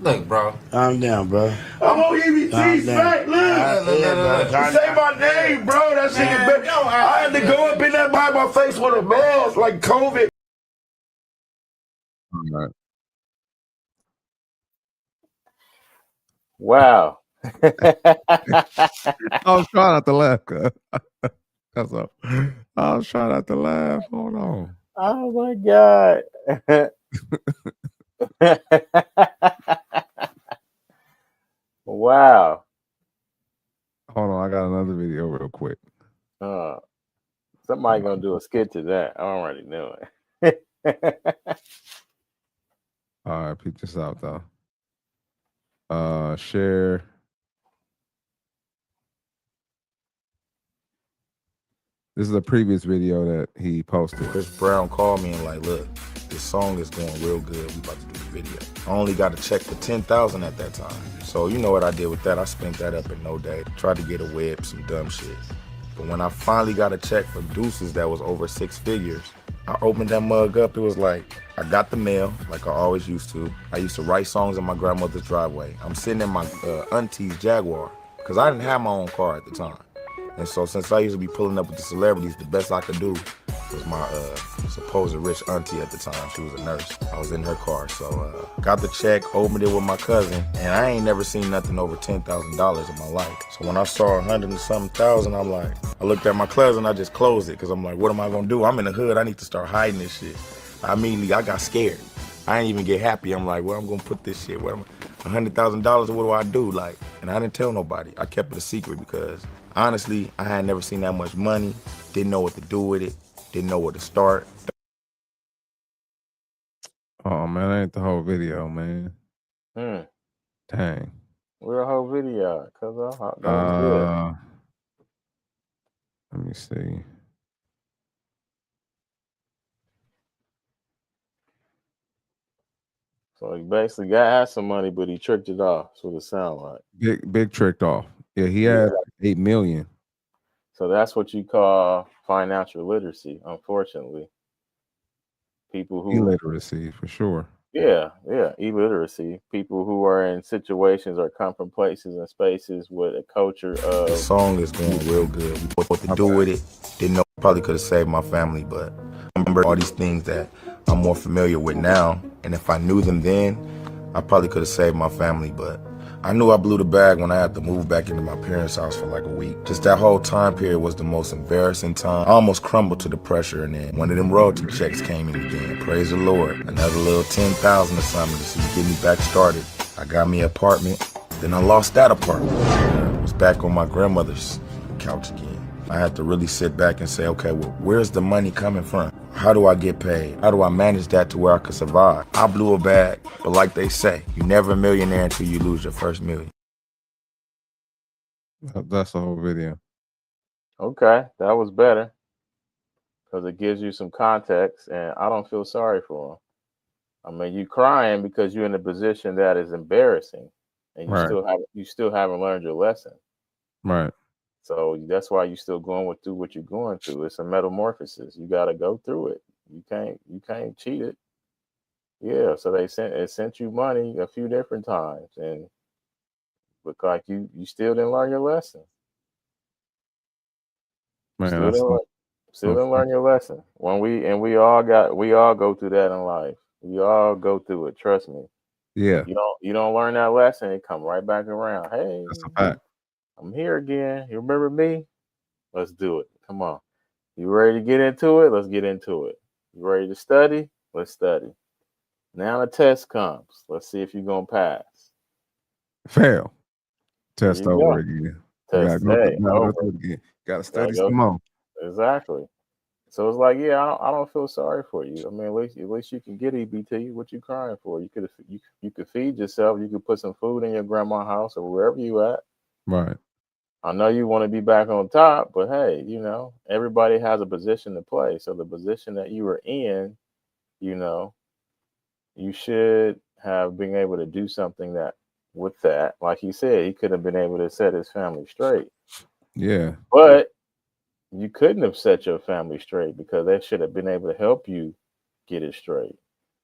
look, bro. I'm down, bro. I'm on EBT, smack. Look. Say my name, bro. That shit is better. I had to go up in there by my face with a mask, like COVID. All right. Wow. I was trying not to laugh. That's all. I was trying not to laugh. Hold on. Oh my God. Wow. Hold on. I got another video real quick. Somebody gonna do a skit to that. I already know it. All right, peep this out though. Share. This is a previous video that he posted. Chris Brown called me and like, look, this song is going real good. We about to do the video. I only got a check for $10,000 at that time. So you know what I did with that? I spent that up in no day. Tried to get a whip, some dumb shit. But when I finally got a check from Deuces that was over 6 figures, I opened that mug up. It was like, I got the mail like I always used to. I used to write songs in my grandmother's driveway. I'm sitting in my auntie's Jaguar because I didn't have my own car at the time. And so since I used to be pulling up with the celebrities, the best I could do was my supposed rich auntie at the time. She was a nurse. I was in her car. So got the check, opened it with my cousin, and I ain't never seen nothing over $10,000 in my life. So when I saw 100 and something thousand, I'm like, I looked at my cousin, I just closed it because I'm like, what am I gonna do? I'm in the hood, I need to start hiding this shit. I got scared. I didn't even get happy. I'm like, where I'm gonna put this shit? $100,000, what do I do? Like, and I didn't tell nobody. I kept it a secret because honestly, I had never seen that much money, didn't know what to do with it, didn't know where to start. Oh man, that ain't the whole video, man. Dang. Where the whole video? Cause that was good. Let me see. So he basically had some money, but he tricked it off. That's what it sounds like. Big tricked off. Yeah, he had 8 million. So that's what you call financial literacy, unfortunately. People who Illiteracy for sure. Yeah, illiteracy. People who are in situations or come from places and spaces with a culture of. The song is going real good. What to do with it? Didn't know. Probably could have saved my family, but I remember all these things that I'm more familiar with now. And if I knew them then, I probably could have saved my family, but I knew I blew the bag when I had to move back into my parents' house for like a week. Just that whole time period was the most embarrassing time. I almost crumbled to the pressure, and then one of them royalty checks came in again. Praise the Lord. Another little 10,000 or something to get me back started. I got me an apartment, then I lost that apartment. I was back on my grandmother's couch again. I had to really sit back and say, okay, well, where's the money coming from? How do I get paid? How do I manage that to where I could survive? I blew a bag, but like they say, you're never a millionaire until you lose your first million. That's the whole video. Okay, that was better because it gives you some context, and I don't feel sorry for him. I mean, you crying because you're in a position that is embarrassing, and Right. you still haven't learned your lesson. Right. So that's why you're still going through what you're going through. It's a metamorphosis. You got to go through it. You can't cheat it. Yeah. So it sent you money a few different times, and look like you still didn't learn your lesson. Man, Still that's didn't learn your lesson. We all go through that in life. We all go through it. Trust me. yeah, You don't learn that lesson, it come right back around. Hey, that's a fact. I'm here again. You remember me? Let's do it. Come on. You ready to get into it? Let's get into it. You ready to study? Let's study. Now the test comes. Let's see if you're gonna pass. Fail. Test you over go. again. Test Gotta hey, go over. through it again. Gotta Gotta study go some more. Exactly. So it's like, yeah, I don't feel sorry for you. I mean, at least you can get EBT. What you crying for? You could feed yourself. You could put some food in your grandma's house or wherever you at. Right. I know you want to be back on top, but hey, everybody has a position to play. So the position that you were in, you should have been able to do something with that. Like he said, he could have been able to set his family straight. Yeah. But you couldn't have set your family straight because they should have been able to help you get it straight.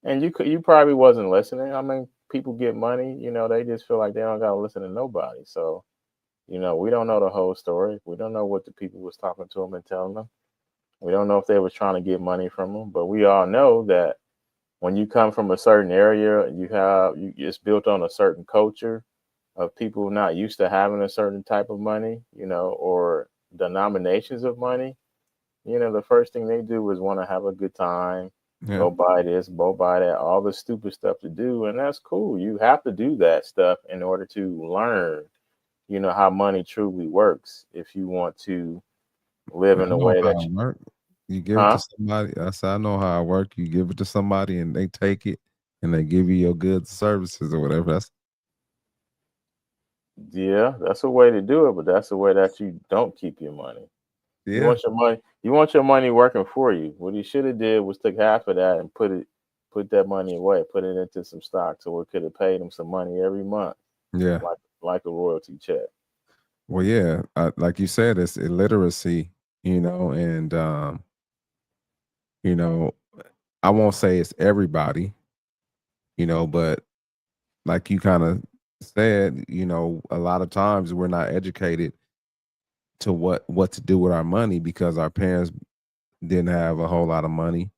And you probably wasn't listening. I mean, people get money, they just feel like they don't gotta listen to nobody. So, we don't know the whole story. We don't know what the people was talking to them and telling them. We don't know if they was trying to get money from them, but we all know that when you come from a certain area, it's built on a certain culture of people not used to having a certain type of money, or denominations of money. The first thing they do is want to have a good time, go buy this, go buy that, all the stupid stuff to do. And that's cool. You have to do that stuff in order to learn, how money truly works. If you want to live in a way that you work. You give it to somebody. I said, I know how it work. You give it to somebody and they take it and they give you your goods, services, or whatever. That's a way to do it, but that's a way that you don't keep your money. You want your money. You want your money working for you. What he should have did was took half of that and put that money away, put it into some stocks, so it could have paid him some money every month. Yeah. Like a royalty check. Well, yeah, like you said, it's illiteracy, and I won't say it's everybody, but like you kind of said, a lot of times we're not educated to what to do with our money because our parents didn't have a whole lot of money,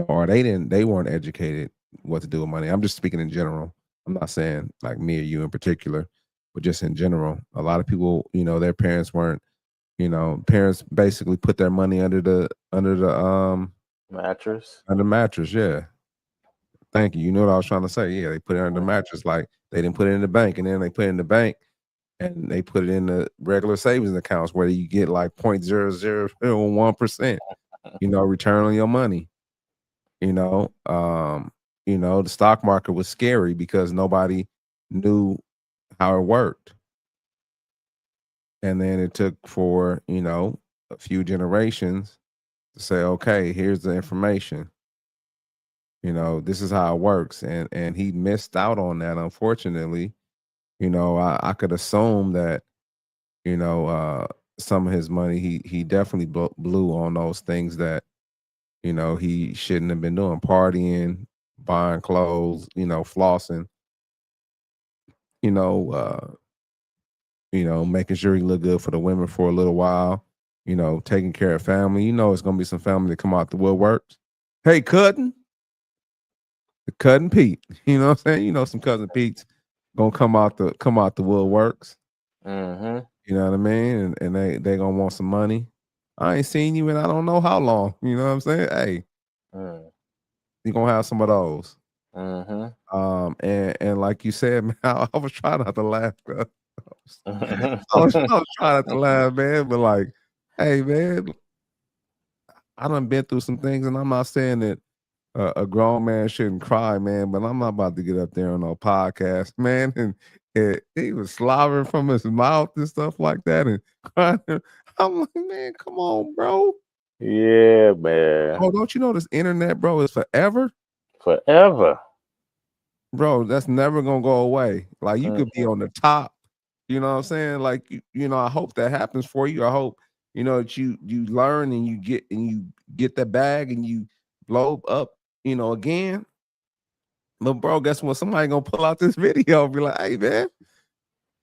or they weren't educated what to do with money. I'm just speaking in general. I'm not saying like me or you in particular, but just in general. A lot of people, their parents weren't, parents basically put their money under the mattress. Under mattress, yeah. Thank you. You know what I was trying to say. Yeah, they put it under the mattress, like they didn't put it in the bank, and then they put it in the bank and they put it in the regular savings accounts where you get like 0.0001%, return on your money. The stock market was scary because nobody knew how it worked. And then it took for, a few generations to say, okay, here's the information. This is how it works. And he missed out on that, unfortunately. I could assume that, some of his money, he definitely blew on those things that, he shouldn't have been doing, partying, buying clothes, flossing, making sure he looked good for the women for a little while, taking care of family. It's going to be some family that come out the woodworks. Hey, Cousin Pete, you know what I'm saying? Some Cousin Pete's gonna come out the woodworks. Mm-hmm. You know what I mean? And they gonna want some money. I ain't seen you in I don't know how long. You know what I'm saying? Hey, you gonna have some of those. Mm-hmm. And like you said, man, I was trying not to laugh. I was trying not to laugh, man, but like, hey, man, I done been through some things, and I'm not saying that a grown man shouldn't cry, man, but I'm not about to get up there on no podcast, man. And he was slobbering from his mouth and stuff like that, and crying. I'm like, man, come on, bro. Yeah, man. Oh, don't you know this internet, bro, is forever? Forever. Bro, that's never gonna go away. Like, you could be on the top, you know what I'm saying? Like, you know, I hope that happens for you. I hope, you know, that you learn and you get that bag and you blow up, you know, again. But bro, guess what? Somebody gonna pull out this video and be like, hey, man,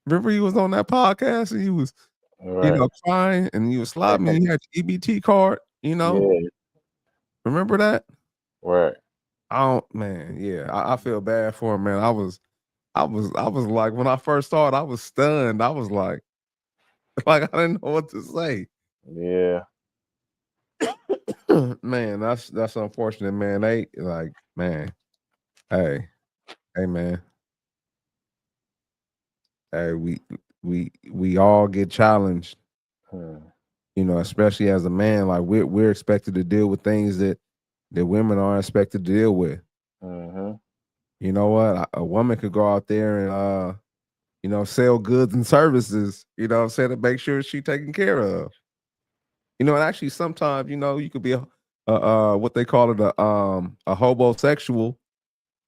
remember you was on that podcast and you was, you know, crying and you was slobbing and you had your EBT card, you know? Yeah. Remember that? Right. I feel bad for him, man. I was like, when I first saw it, I was stunned. I was like I didn't know what to say. Yeah. Man, that's unfortunate, man. They like, man, hey, man. Hey, we all get challenged. You know, especially as a man, like we're expected to deal with things that women aren't expected to deal with. You know what? A woman could go out there and you know, sell goods and services, you know what I'm saying, to make sure she's taken care of. You know, and actually sometimes, you know, you could be a what they call it, a homosexual,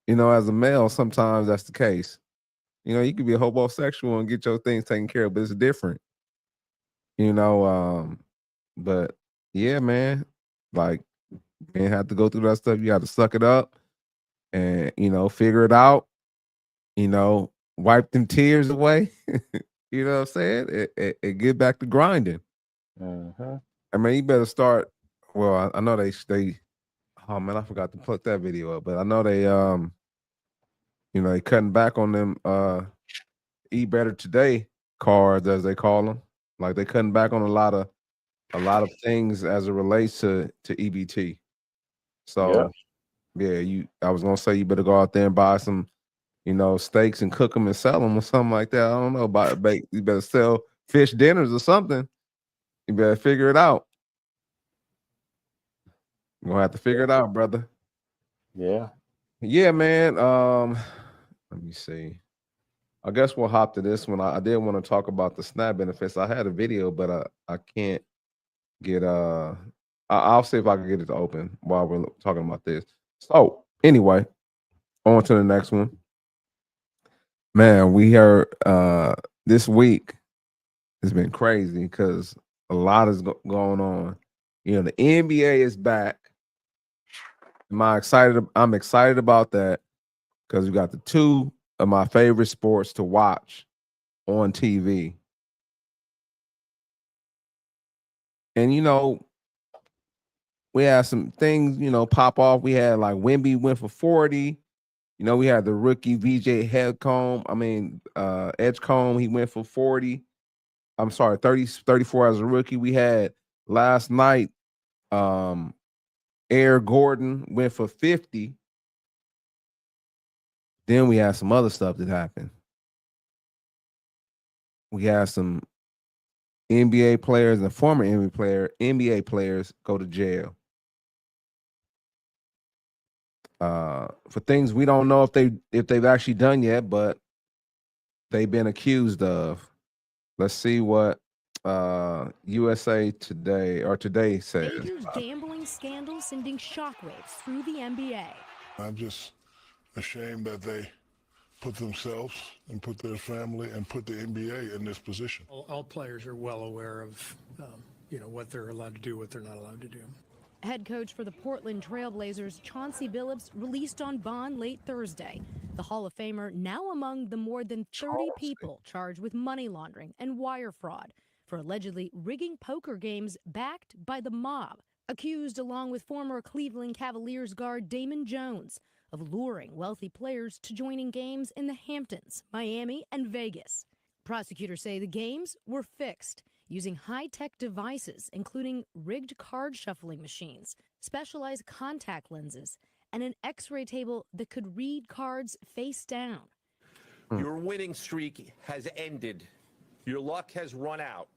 you know, as a male. Sometimes that's the case. You know, you could be a homosexual and get your things taken care of, but it's different. You know, but yeah, man, like, man, have to go through that stuff. You got to suck it up and, you know, figure it out, you know, wipe them tears away. You know what I'm saying? And get back to grinding. I mean, you better start. Well, I know they. Oh man, I forgot to put that video up, but I know they. You know, they cutting back on them. Eat Better Today cards, as they call them. Like, they cutting back on a lot of things as it relates to EBT. So yeah, I was gonna say you better go out there and buy some, you know, steaks and cook them and sell them or something like that. I don't know, you better sell fish dinners or something. You better figure it out. You're gonna have to figure it out, brother. Yeah, man. Let me see. I guess we'll hop to this one. I did want to talk about the SNAP benefits. I had a video, but I can't get I'll see if I can get it to open while we're talking about this. So anyway, on to the next one. Man, we heard this week has been crazy because a lot is going on. You know, the NBA is back. I'm excited about that because we got the two of my favorite sports to watch on TV. And, you know, we had some things, you know, pop off. We had like Wemby went for 40. You know, we had the rookie VJ Edgecombe. He went for 40. I'm sorry, 34 as a rookie. We had last night, Air Gordon went for 50. Then we had some other stuff that happened. We had some NBA players and former NBA players go to jail. For things we don't know if they've actually done yet, but they've been accused of. Let's see what USA Today says. Lakers gambling scandal sending shockwaves through the NBA. I'm just ashamed that they put themselves and put their family and put the NBA in this position. All players are well aware of, you know, what they're allowed to do, what they're not allowed to do. Head coach for the Portland Trail Blazers, Chauncey Billups, released on bond late Thursday. The Hall of Famer now among the more than 30 people charged with money laundering and wire fraud for allegedly rigging poker games backed by the mob, accused along with former Cleveland Cavaliers guard Damon Jones of luring wealthy players to joining games in the Hamptons, Miami, and Vegas. Prosecutors say the games were fixed using high-tech devices, including rigged card shuffling machines, specialized contact lenses, and an X-ray table that could read cards face down. Your winning streak has ended. Your luck has run out.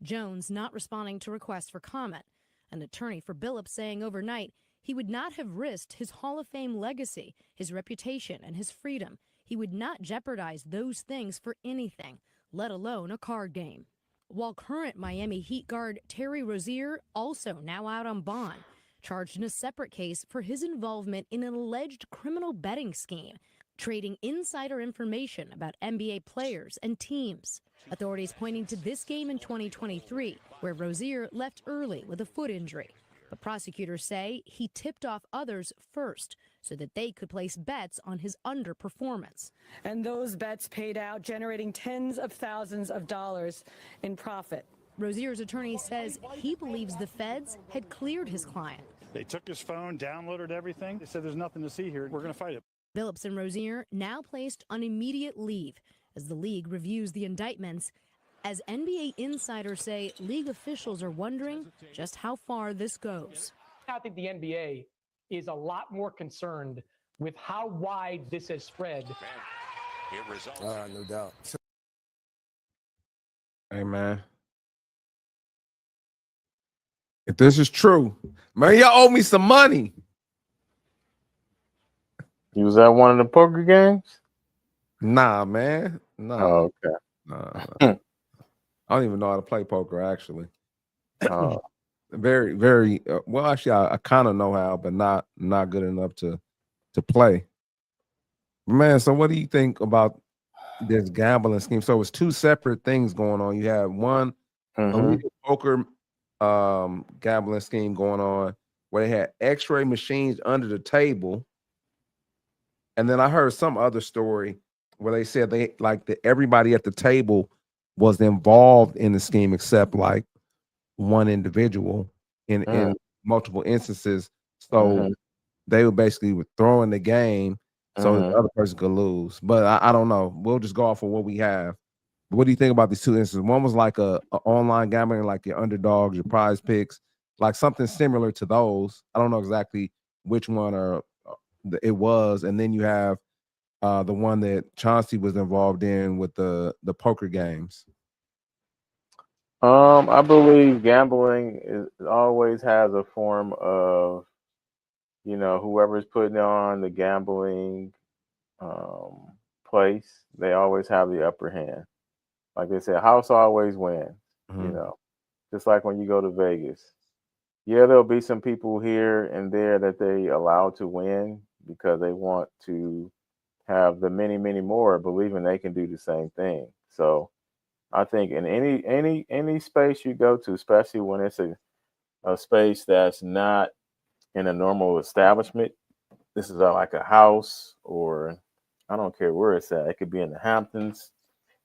Jones not responding to requests for comment. An attorney for Billups saying overnight he would not have risked his Hall of Fame legacy, his reputation, and his freedom. He would not jeopardize those things for anything, let alone a card game. While current Miami Heat guard Terry Rozier also now out on bond, charged in a separate case for his involvement in an alleged criminal betting scheme, trading insider information about NBA players and teams. Authorities pointing to this game in 2023, where Rozier left early with a foot injury. But prosecutors say he tipped off others first so that they could place bets on his underperformance. And those bets paid out, generating tens of thousands of dollars in profit. Rozier's attorney says he believes the feds had cleared his client. They took his phone, downloaded everything. They said there's nothing to see here. We're going to fight it. Billups and Rozier now placed on immediate leave as the league reviews the indictments. As NBA insiders say, league officials are wondering just how far this goes. I think the NBA is a lot more concerned with how wide this has spread. No doubt. Hey, man. If this is true, man, y'all owe me some money. You was at one of the poker games? Nah, man. Nah. Oh, okay. Nah. I don't even know how to play poker, actually. Oh. Very, very well. Actually, I kind of know how, but not good enough to play. Man, so what do you think about this gambling scheme? So it's two separate things going on. You have one illegal poker gambling scheme going on where they had X-ray machines under the table, and then I heard some other story where they said everybody at the table was involved in the scheme except like one individual in multiple instances. So they were basically throwing the game so the other person could lose. But I don't know. We'll just go off of what we have. What do you think about these two instances? One was like a online gambling, like your underdogs, your prize picks, like something similar to those. I don't know exactly which one it was. And then you have the one that Chauncey was involved in with the poker games. I believe gambling always has a form of, whoever's putting on the gambling place, they always have the upper hand. Like they said, house always wins, just like when you go to Vegas. Yeah, there'll be some people here and there that they allow to win because they want to have the many, many more believing they can do the same thing. So I think in any space you go to, especially when it's a space that's not in a normal establishment, this is like a house, or I don't care where it's at. It could be in the Hamptons.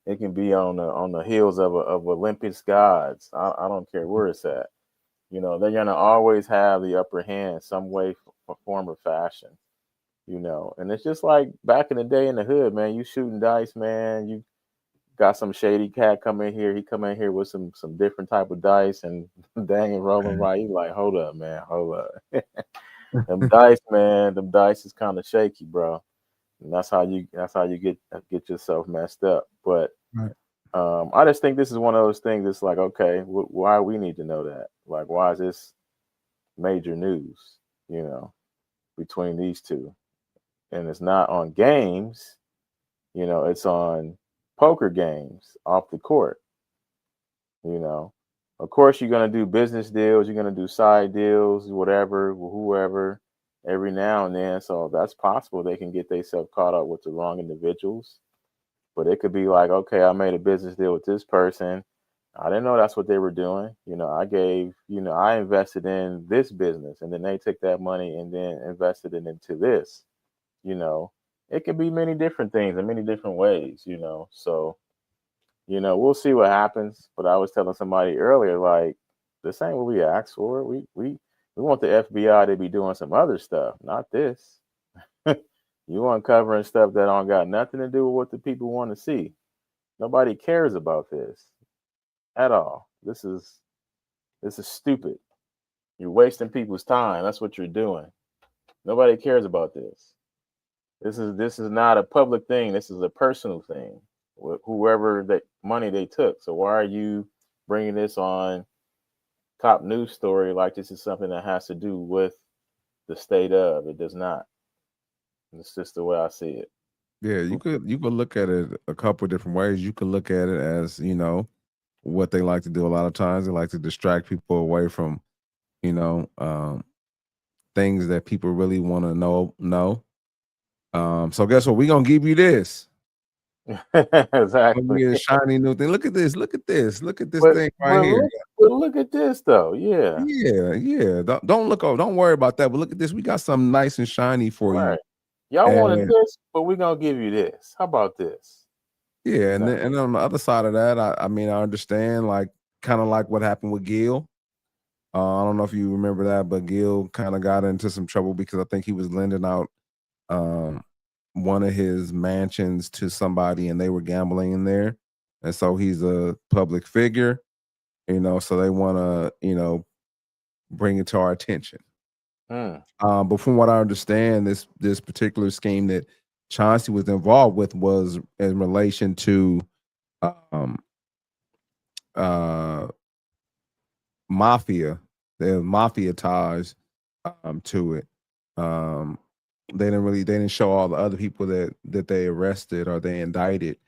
It can be on the hills of Olympus gods. I don't care where it's at. They're gonna always have the upper hand some way, form, or fashion. And it's just like back in the day in the hood, man. You shooting dice, man. You got some shady cat come in here. He come in here with some different type of dice, and dang it, rolling right. You like, hold up, man, hold up. Them dice, man. Them dice is kind of shaky, bro. And that's how you get yourself messed up. But I just think this is one of those things. It's like, okay, why we need to know that? Like, why is this major news? Between these two, and it's not on games. It's on poker games off the court. Of course, you're going to do business deals, you're going to do side deals, whatever, whoever, every now and then. So that's possible they can get themselves caught up with the wrong individuals. But it could be like, okay, I made a business deal with this person. I didn't know that's what they were doing. I invested in this business, and then they took that money and then invested it into this. It could be many different things in many different ways, So, we'll see what happens. But I was telling somebody earlier, like, this ain't what we asked for. We want the FBI to be doing some other stuff, not this. You uncovering stuff that don't got nothing to do with what the people want to see. Nobody cares about this at all. This is stupid. You're wasting people's time. That's what you're doing. Nobody cares about this. This is not a public thing. This is a personal thing. whoever that money they took. So why are you bringing this on top news story like this is something that has to do with the state of? It does not. It's just the way I see it. Yeah, you could look at it a couple of different ways. You could look at it as, what they like to do a lot of times. They like to distract people away from, things that people really want to know. So guess what? We're gonna give you this. Exactly. A shiny new thing. Look at this. Look at this. Look at this But, thing right here. look at this though. Yeah. Yeah. Don't look over. Don't worry about that. But look at this. We got something nice and shiny for Right. you. Y'all wanted And this, but we're gonna give you this. How about this? yeah, and on the other side of that, I mean, I understand, like, kind of like what happened with Gil. I don't know if you remember that, but Gil kind of got into some trouble because I think he was lending out one of his mansions to somebody, and they were gambling in there, and so he's a public figure, so they want to, bring it to our attention. But from what I understand, this particular scheme that Chauncey was involved with was in relation to mafia. There mafia ties to it. They didn't show all the other people that they arrested or they indicted.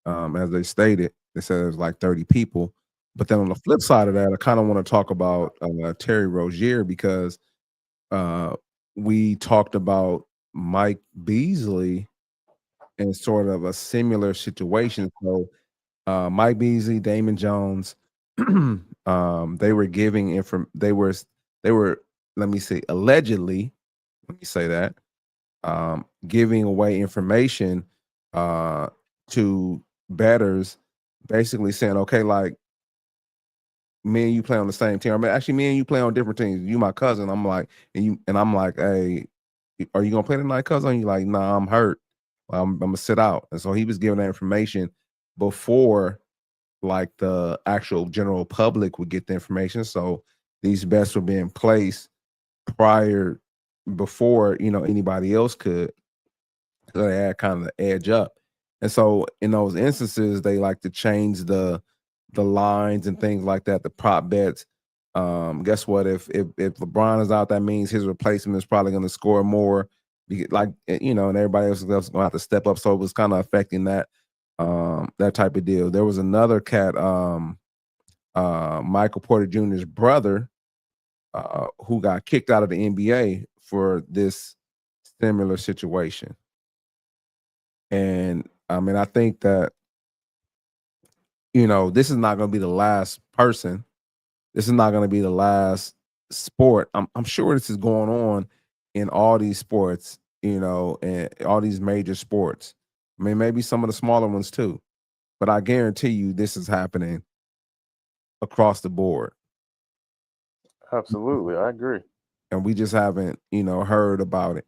As they stated, they said it was like 30 people. But then on the flip side of that, I kind of want to talk about Terry Rozier, because we talked about Mike Beasley in sort of a similar situation. So Mike Beasley, Damon Jones, they were giving they were let me say allegedly, let me say that, giving away information to bettors, basically saying, okay, like, me and you play on the same team. I mean, actually, me and you play on different teams. You my cousin. I'm like, I'm like, hey, are you gonna play tonight, cousin? You like, nah, I'm hurt. I'm gonna sit out. And so he was giving that information before, like, the actual general public would get the information. So these bets were being placed before anybody else could. So they had kind of the edge up. And so in those instances, they like to change the lines and things like that, the prop bets. Guess what? If LeBron is out, that means his replacement is probably going to score more, like, and everybody else is going to have to step up. So it was kind of affecting that type of deal. There was another cat, Michael Porter Jr.'s brother, who got kicked out of the NBA for this similar situation. And I mean, I think that, this is not going to be the last person. This is not going to be the last sport. I'm sure this is going on in all these sports, and all these major sports. I mean, maybe some of the smaller ones too, but I guarantee you this is happening across the board. Absolutely, I agree. And we just haven't, heard about it,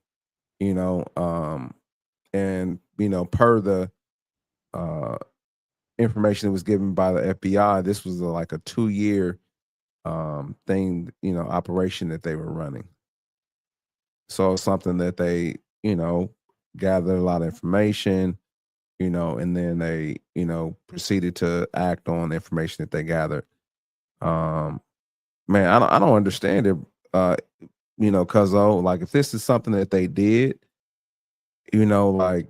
and, per the information that was given by the FBI, this was like a 2-year thing, operation that they were running. So it's something that they, gathered a lot of information, and then they, proceeded to act on the information that they gathered. Man, I don't understand it, cause like, if this is something that they did, like,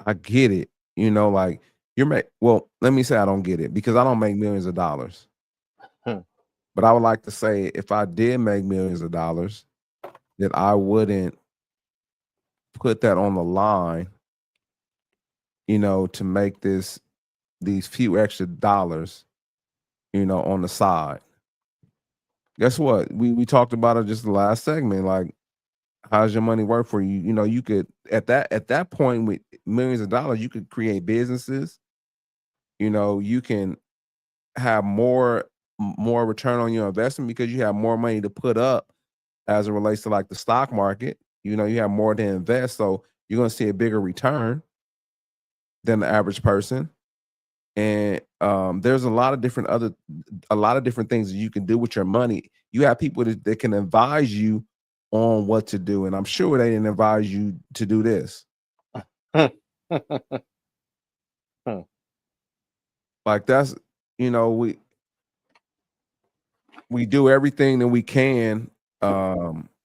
I get it, like, well, let me say I don't get it, because I don't make millions of dollars. But I would like to say, if I did make millions of dollars, that I wouldn't put that on the line, to make these few extra dollars, on the side. Guess what? We talked about it just the last segment. Like, how's your money work for you? You could at that point with millions of dollars, you could create businesses. You can have more return on your investment because you have more money to put up as it relates to, like, the stock market. You have more to invest, so you're going to see a bigger return than the average person. And there's a lot of different things that you can do with your money. You have people that can advise you on what to do, and I'm sure they didn't advise you to do this. Like that's, you know, we do everything that we can.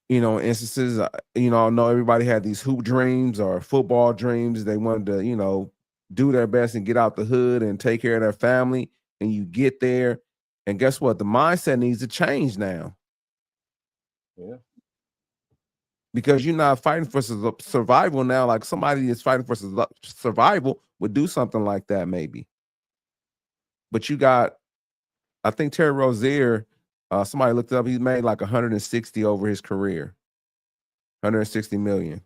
You know, instances, you know, I know everybody had these hoop dreams or football dreams. They wanted to, you know, do their best and get out the hood and take care of their family. And you get there, and guess what? The mindset needs to change now. Yeah. Because you're not fighting for survival now. Like somebody that's fighting for survival would do something like that maybe. But you got, I think Terry Rozier, somebody looked up, he made like 160 over his career. 160 million.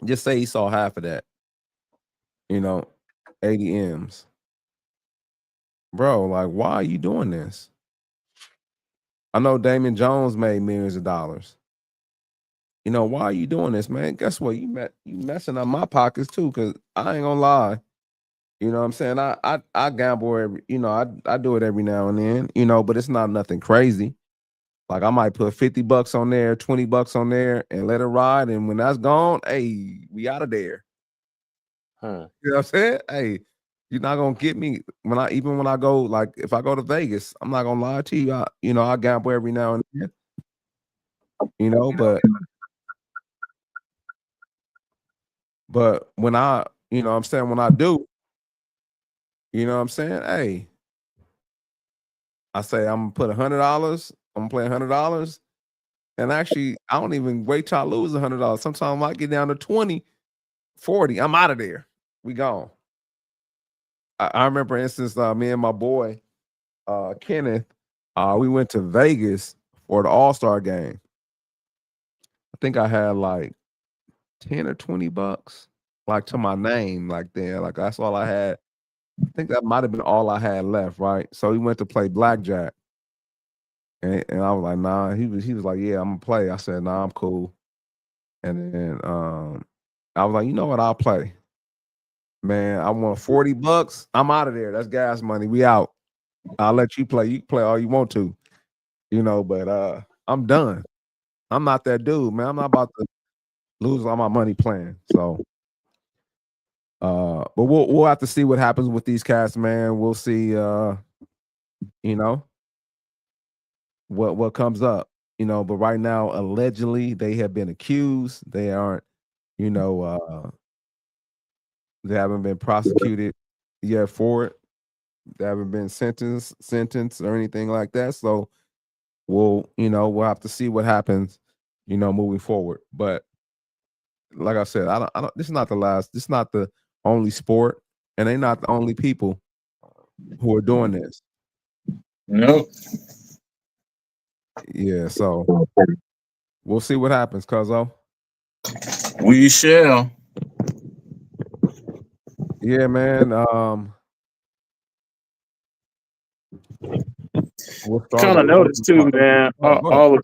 Just say he saw half of that. You know, 80 M's. Bro, like, why are you doing this? I know Damon Jones made millions of dollars. You know, why are you doing this, man? Guess what? You messing up my pockets too, because I ain't gonna lie. You know what I'm saying? I gamble every, you know, I do it every now and then, you know, but it's not nothing crazy. Like I might put $50 on there, $20 on there, and let it ride. And when that's gone, hey, we out of there. You know what I'm saying? Hey, you're not gonna get me when I go, like if I go to Vegas, I'm not gonna lie to you. You know, I gamble every now and then. You know, but when I, you know what I'm saying, when I do, you know what I'm saying? Hey, I say I'm gonna put $100, I'm gonna play $100. And actually, I don't even wait till I lose $100. Sometimes I get down to 20, 40. I'm out of there. We gone. I remember, for instance, me and my boy, Kenneth, we went to Vegas for the All-Star game. I think I had like 10 or $20, like to my name, like there. Like that's all I had. I think that might have been all I had left, right? So we went to play blackjack. And I was like, nah. He was like, yeah, I'm gonna play. I said, nah, I'm cool. And then I was like, you know what? I'll play. Man, I won $40. I'm out of there. That's gas money. We out. I'll let you play. You can play all you want to, you know, but I'm done. I'm not that dude, man. I'm not about to lose all my money playing. So but we'll have to see what happens with these cats, man. We'll see you know, what comes up, you know, but right now, allegedly, they have been accused. They aren't, you know, they haven't been prosecuted yet for it. They haven't been sentenced or anything like that. So we'll have to see what happens, you know, moving forward. But like I said, I don't this is not the only sport, and they're not the only people who are doing this. Nope. Yeah, so we'll see what happens, Cuzzo. We shall. Yeah, man. Kind of noticed too, man. All the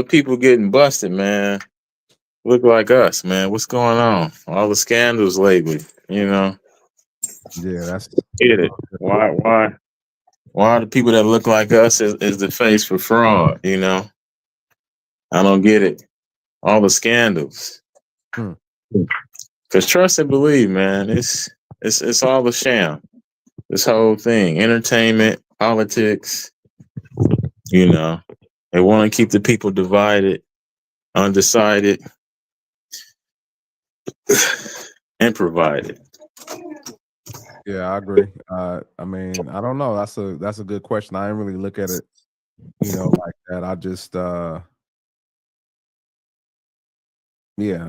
people getting busted, man, look like us, man. What's going on? All the scandals lately, you know. Yeah, that's get it. Why are the people that look like us is the face for fraud? You know, I don't get it. All the scandals. Because trust and believe, man, it's all a sham. This whole thing, entertainment, politics. You know, they want to keep the people divided, undecided, and provided. Yeah, I agree. I mean, I don't know. That's a good question. I didn't really look at it, you know, like that. I just I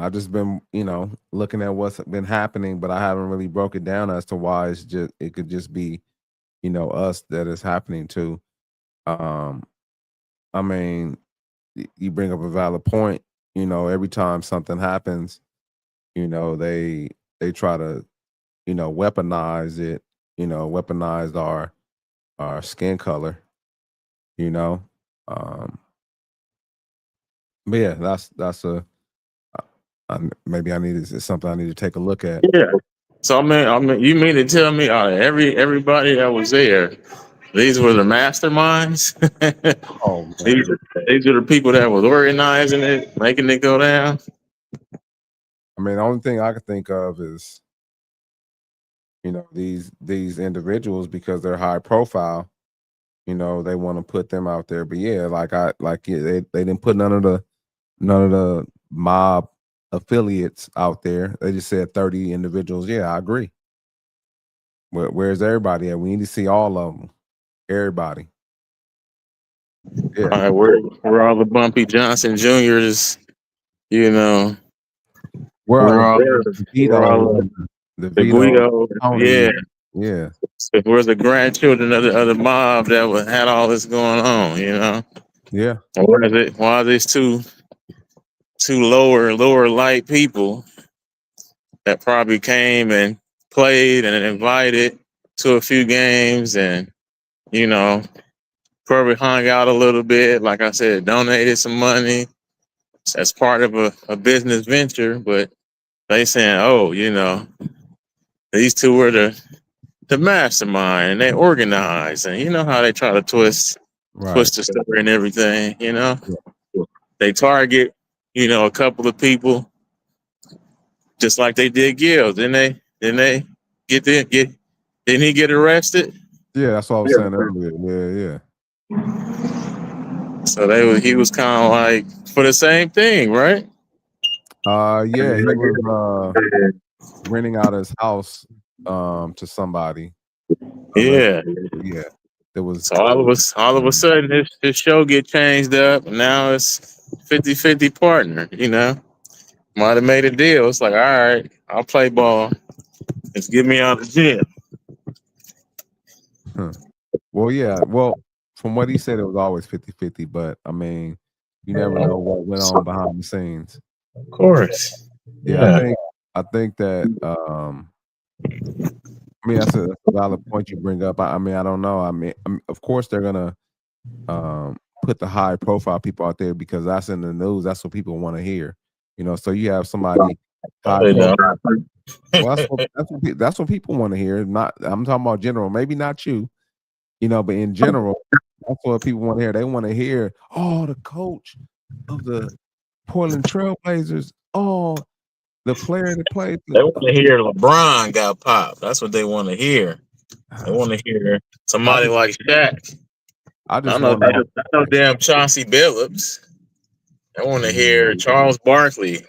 just been, you know, looking at what's been happening, but I haven't really broke it down as to why it could just be, you know, us that is happening to. I mean, you bring up a valid point. You know, every time something happens, you know, they try to, you know, weaponize it, you know, weaponize our skin color, you know. But yeah, that's maybe it's something I need to take a look at. Yeah. So I mean, you mean to tell me everybody that was there, these were the masterminds? Oh, man. These are the people that was organizing it, making it go down. I mean, the only thing I could think of is these individuals because they're high profile. They want to put them out there. But yeah, they didn't put none of the mob affiliates out there. They just said 30 individuals. Yeah, I agree. Where's everybody at? We need to see all of them. Everybody. Yeah. All right, where all the Bumpy Johnson Juniors, Where all the Guido, Tony, yeah. Where's the grandchildren of the mob that had all this going on, Yeah. Why is this two lower light people that probably came and played and invited to a few games and, probably hung out a little bit, like I said, donated some money as part of a business venture, but they saying, oh, these two were the mastermind and they organize, and you know how they try to twist the story and everything, They target, a couple of people just like they did Gil. Didn't he get arrested? Yeah, that's what I was saying earlier. Yeah. So he was kind of like for the same thing, right? Yeah, he was renting out his house to somebody. Yeah. There was so all of a sudden his show get changed up, and now it's 50-50 partner, Might have made a deal. It's like, all right, I'll play ball. Just get me out of jail. Well, yeah. Well, from what he said, it was always 50-50, but I mean, you never know what went on behind the scenes. Of course. Yeah. I think that that's a valid point you bring up. I don't know. Of course they're gonna put the high profile people out there because that's in the news. That's what people want to hear. So you have somebody high profile. Well, that's what people want to hear. I'm talking about general, maybe not you, but in general, that's what people want to hear. They want to hear, oh, the coach of the Portland Trailblazers, oh, the player that played. They want to hear LeBron got popped. That's what they want to hear. They want to hear somebody like Shaq. I know damn Chauncey Billups. They want to hear Charles Barkley,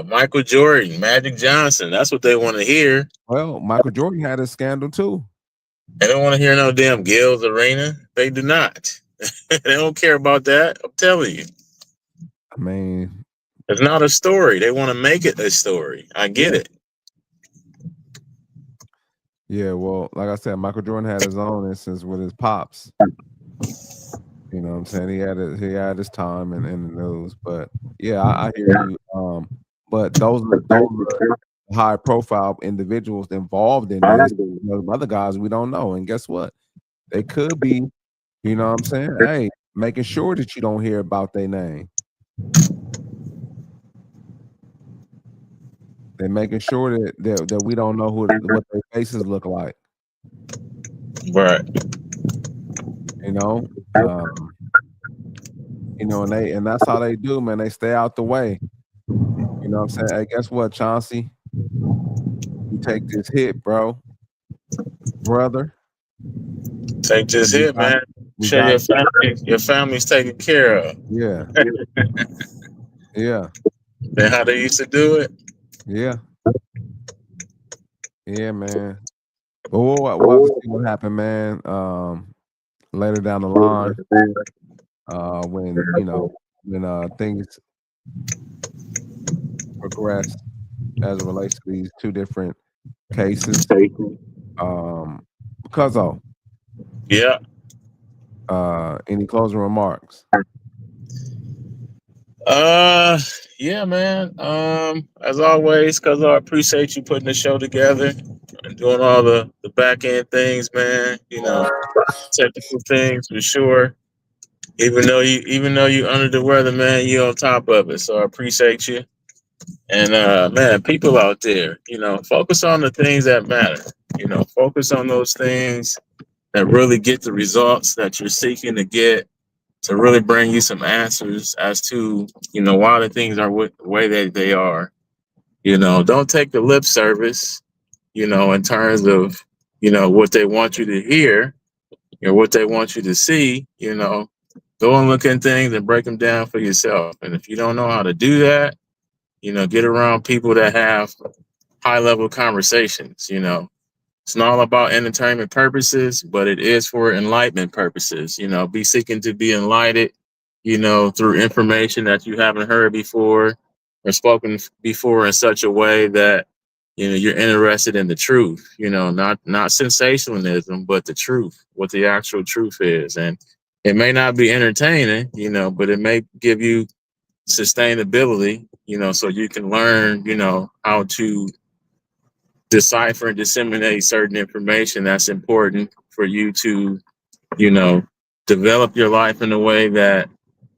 Michael Jordan, Magic Johnson. That's what they want to hear. Well, Michael Jordan had a scandal too. They don't want to hear no damn Gil's Arena. They do not. They don't care about that. I'm telling you. I mean, it's not a story. They want to make it a story. I get it. Yeah, well, like I said, Michael Jordan had his own instance with his pops. You know what I'm saying? He had his time in the news. But yeah, I hear you. But those are high profile individuals involved in this. Other guys we don't know. And guess what? They could be, you know what I'm saying? Hey, making sure that you don't hear about their name. They're making sure that we don't know what their faces look like. Right. And that's how they do, man. They stay out the way. You know what I'm saying? Hey, guess what, Chauncey? You take this hit, brother. Take this hit, man. Sure your family's taken care of. Yeah. Yeah. And how they used to do it? Yeah. Yeah, man. But we'll see what happened, man. Later down the line, when things progress as it relates to these two different cases. Cuzzo. Yeah. Any closing remarks? Yeah, man. As always, Cuzzo, I appreciate you putting the show together and doing all the back end things, man. Technical things for sure. Even though you under the weather, man, you on top of it. So I appreciate you. And man, people out there, focus on the things that matter. Focus on those things that really get the results that you're seeking to get, to really bring you some answers as to, why the things are the way that they are. Don't take the lip service. in terms of, what they want you to hear or what they want you to see, go and look at things and break them down for yourself. And if you don't know how to do that, get around people that have high level conversations. It's not all about entertainment purposes, but it is for enlightenment purposes. Be seeking to be enlightened, through information that you haven't heard before or spoken before in such a way that, you're interested in the truth, not sensationalism, but the truth, what the actual truth is. And it may not be entertaining, but it may give you sustainability, so you can learn, how to decipher and disseminate certain information that's important for you to, develop your life in a way that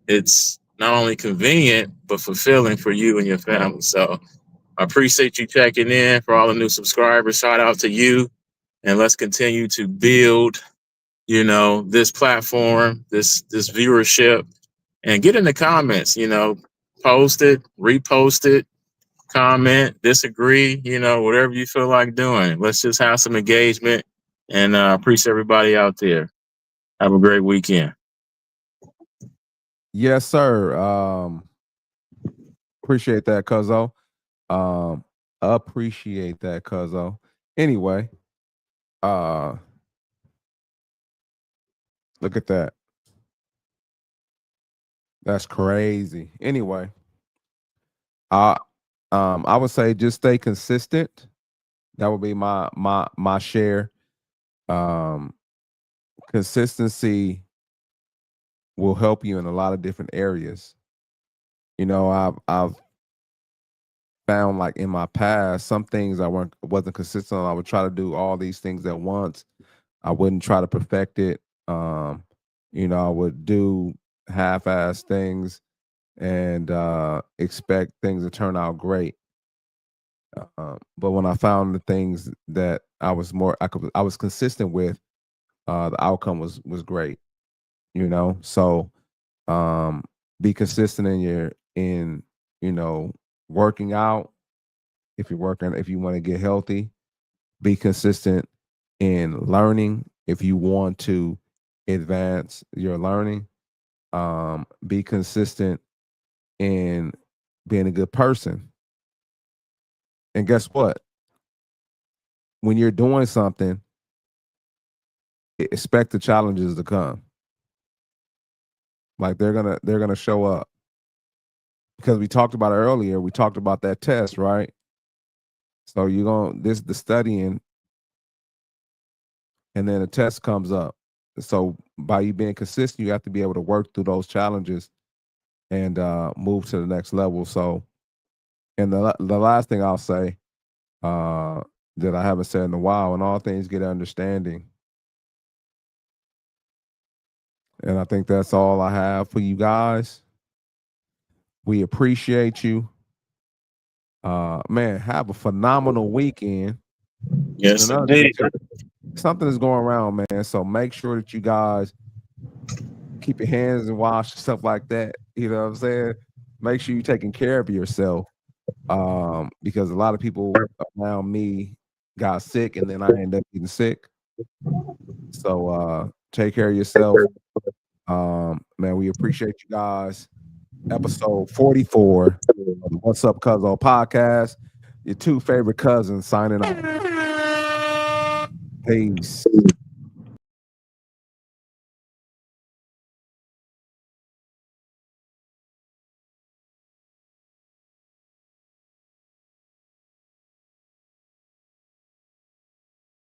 it's not only convenient, but fulfilling for you and your family. So I appreciate you checking in. For all the new subscribers, shout out to you. And let's continue to build, this platform, this viewership, and get in the comments, post it, repost it, comment, disagree, whatever you feel like doing. Let's just have some engagement, and appreciate everybody out there. Have a great weekend. Yes, sir. Appreciate that, Cuzzo. Appreciate that, Cuzzo. Anyway, look at that. That's crazy. Anyway, I would say just stay consistent. That would be my share. Consistency will help you in a lot of different areas. I've found, like, in my past, some things I wasn't consistent on. I would try to do all these things at once. I wouldn't try to perfect it. I would do half-ass things and expect things to turn out great. But when I found the things that I was consistent with, the outcome was great. So be consistent in working out. If you want to get healthy, be consistent in learning. If you want to advance your learning, be consistent in being a good person. And guess what? When you're doing something, expect the challenges to come. Like, they're gonna show up. Because we talked about it earlier. We talked about that test, right? So the studying, and then a test comes up. So by you being consistent, you have to be able to work through those challenges and move to the next level. So, and the last thing I'll say that I haven't said in a while, in all things get understanding. And I think that's all I have for you guys. We appreciate you. Man, have a phenomenal weekend. Yes, indeed. Something is going around, man. So make sure that you guys keep your hands and wash, stuff like that. You know what I'm saying? Make sure you're taking care of yourself. Because a lot of people around me got sick, and then I ended up getting sick. So take care of yourself. Man, we appreciate you guys. Episode 44 of the What's Up Cuzzo podcast. Your two favorite cousins signing off. Peace.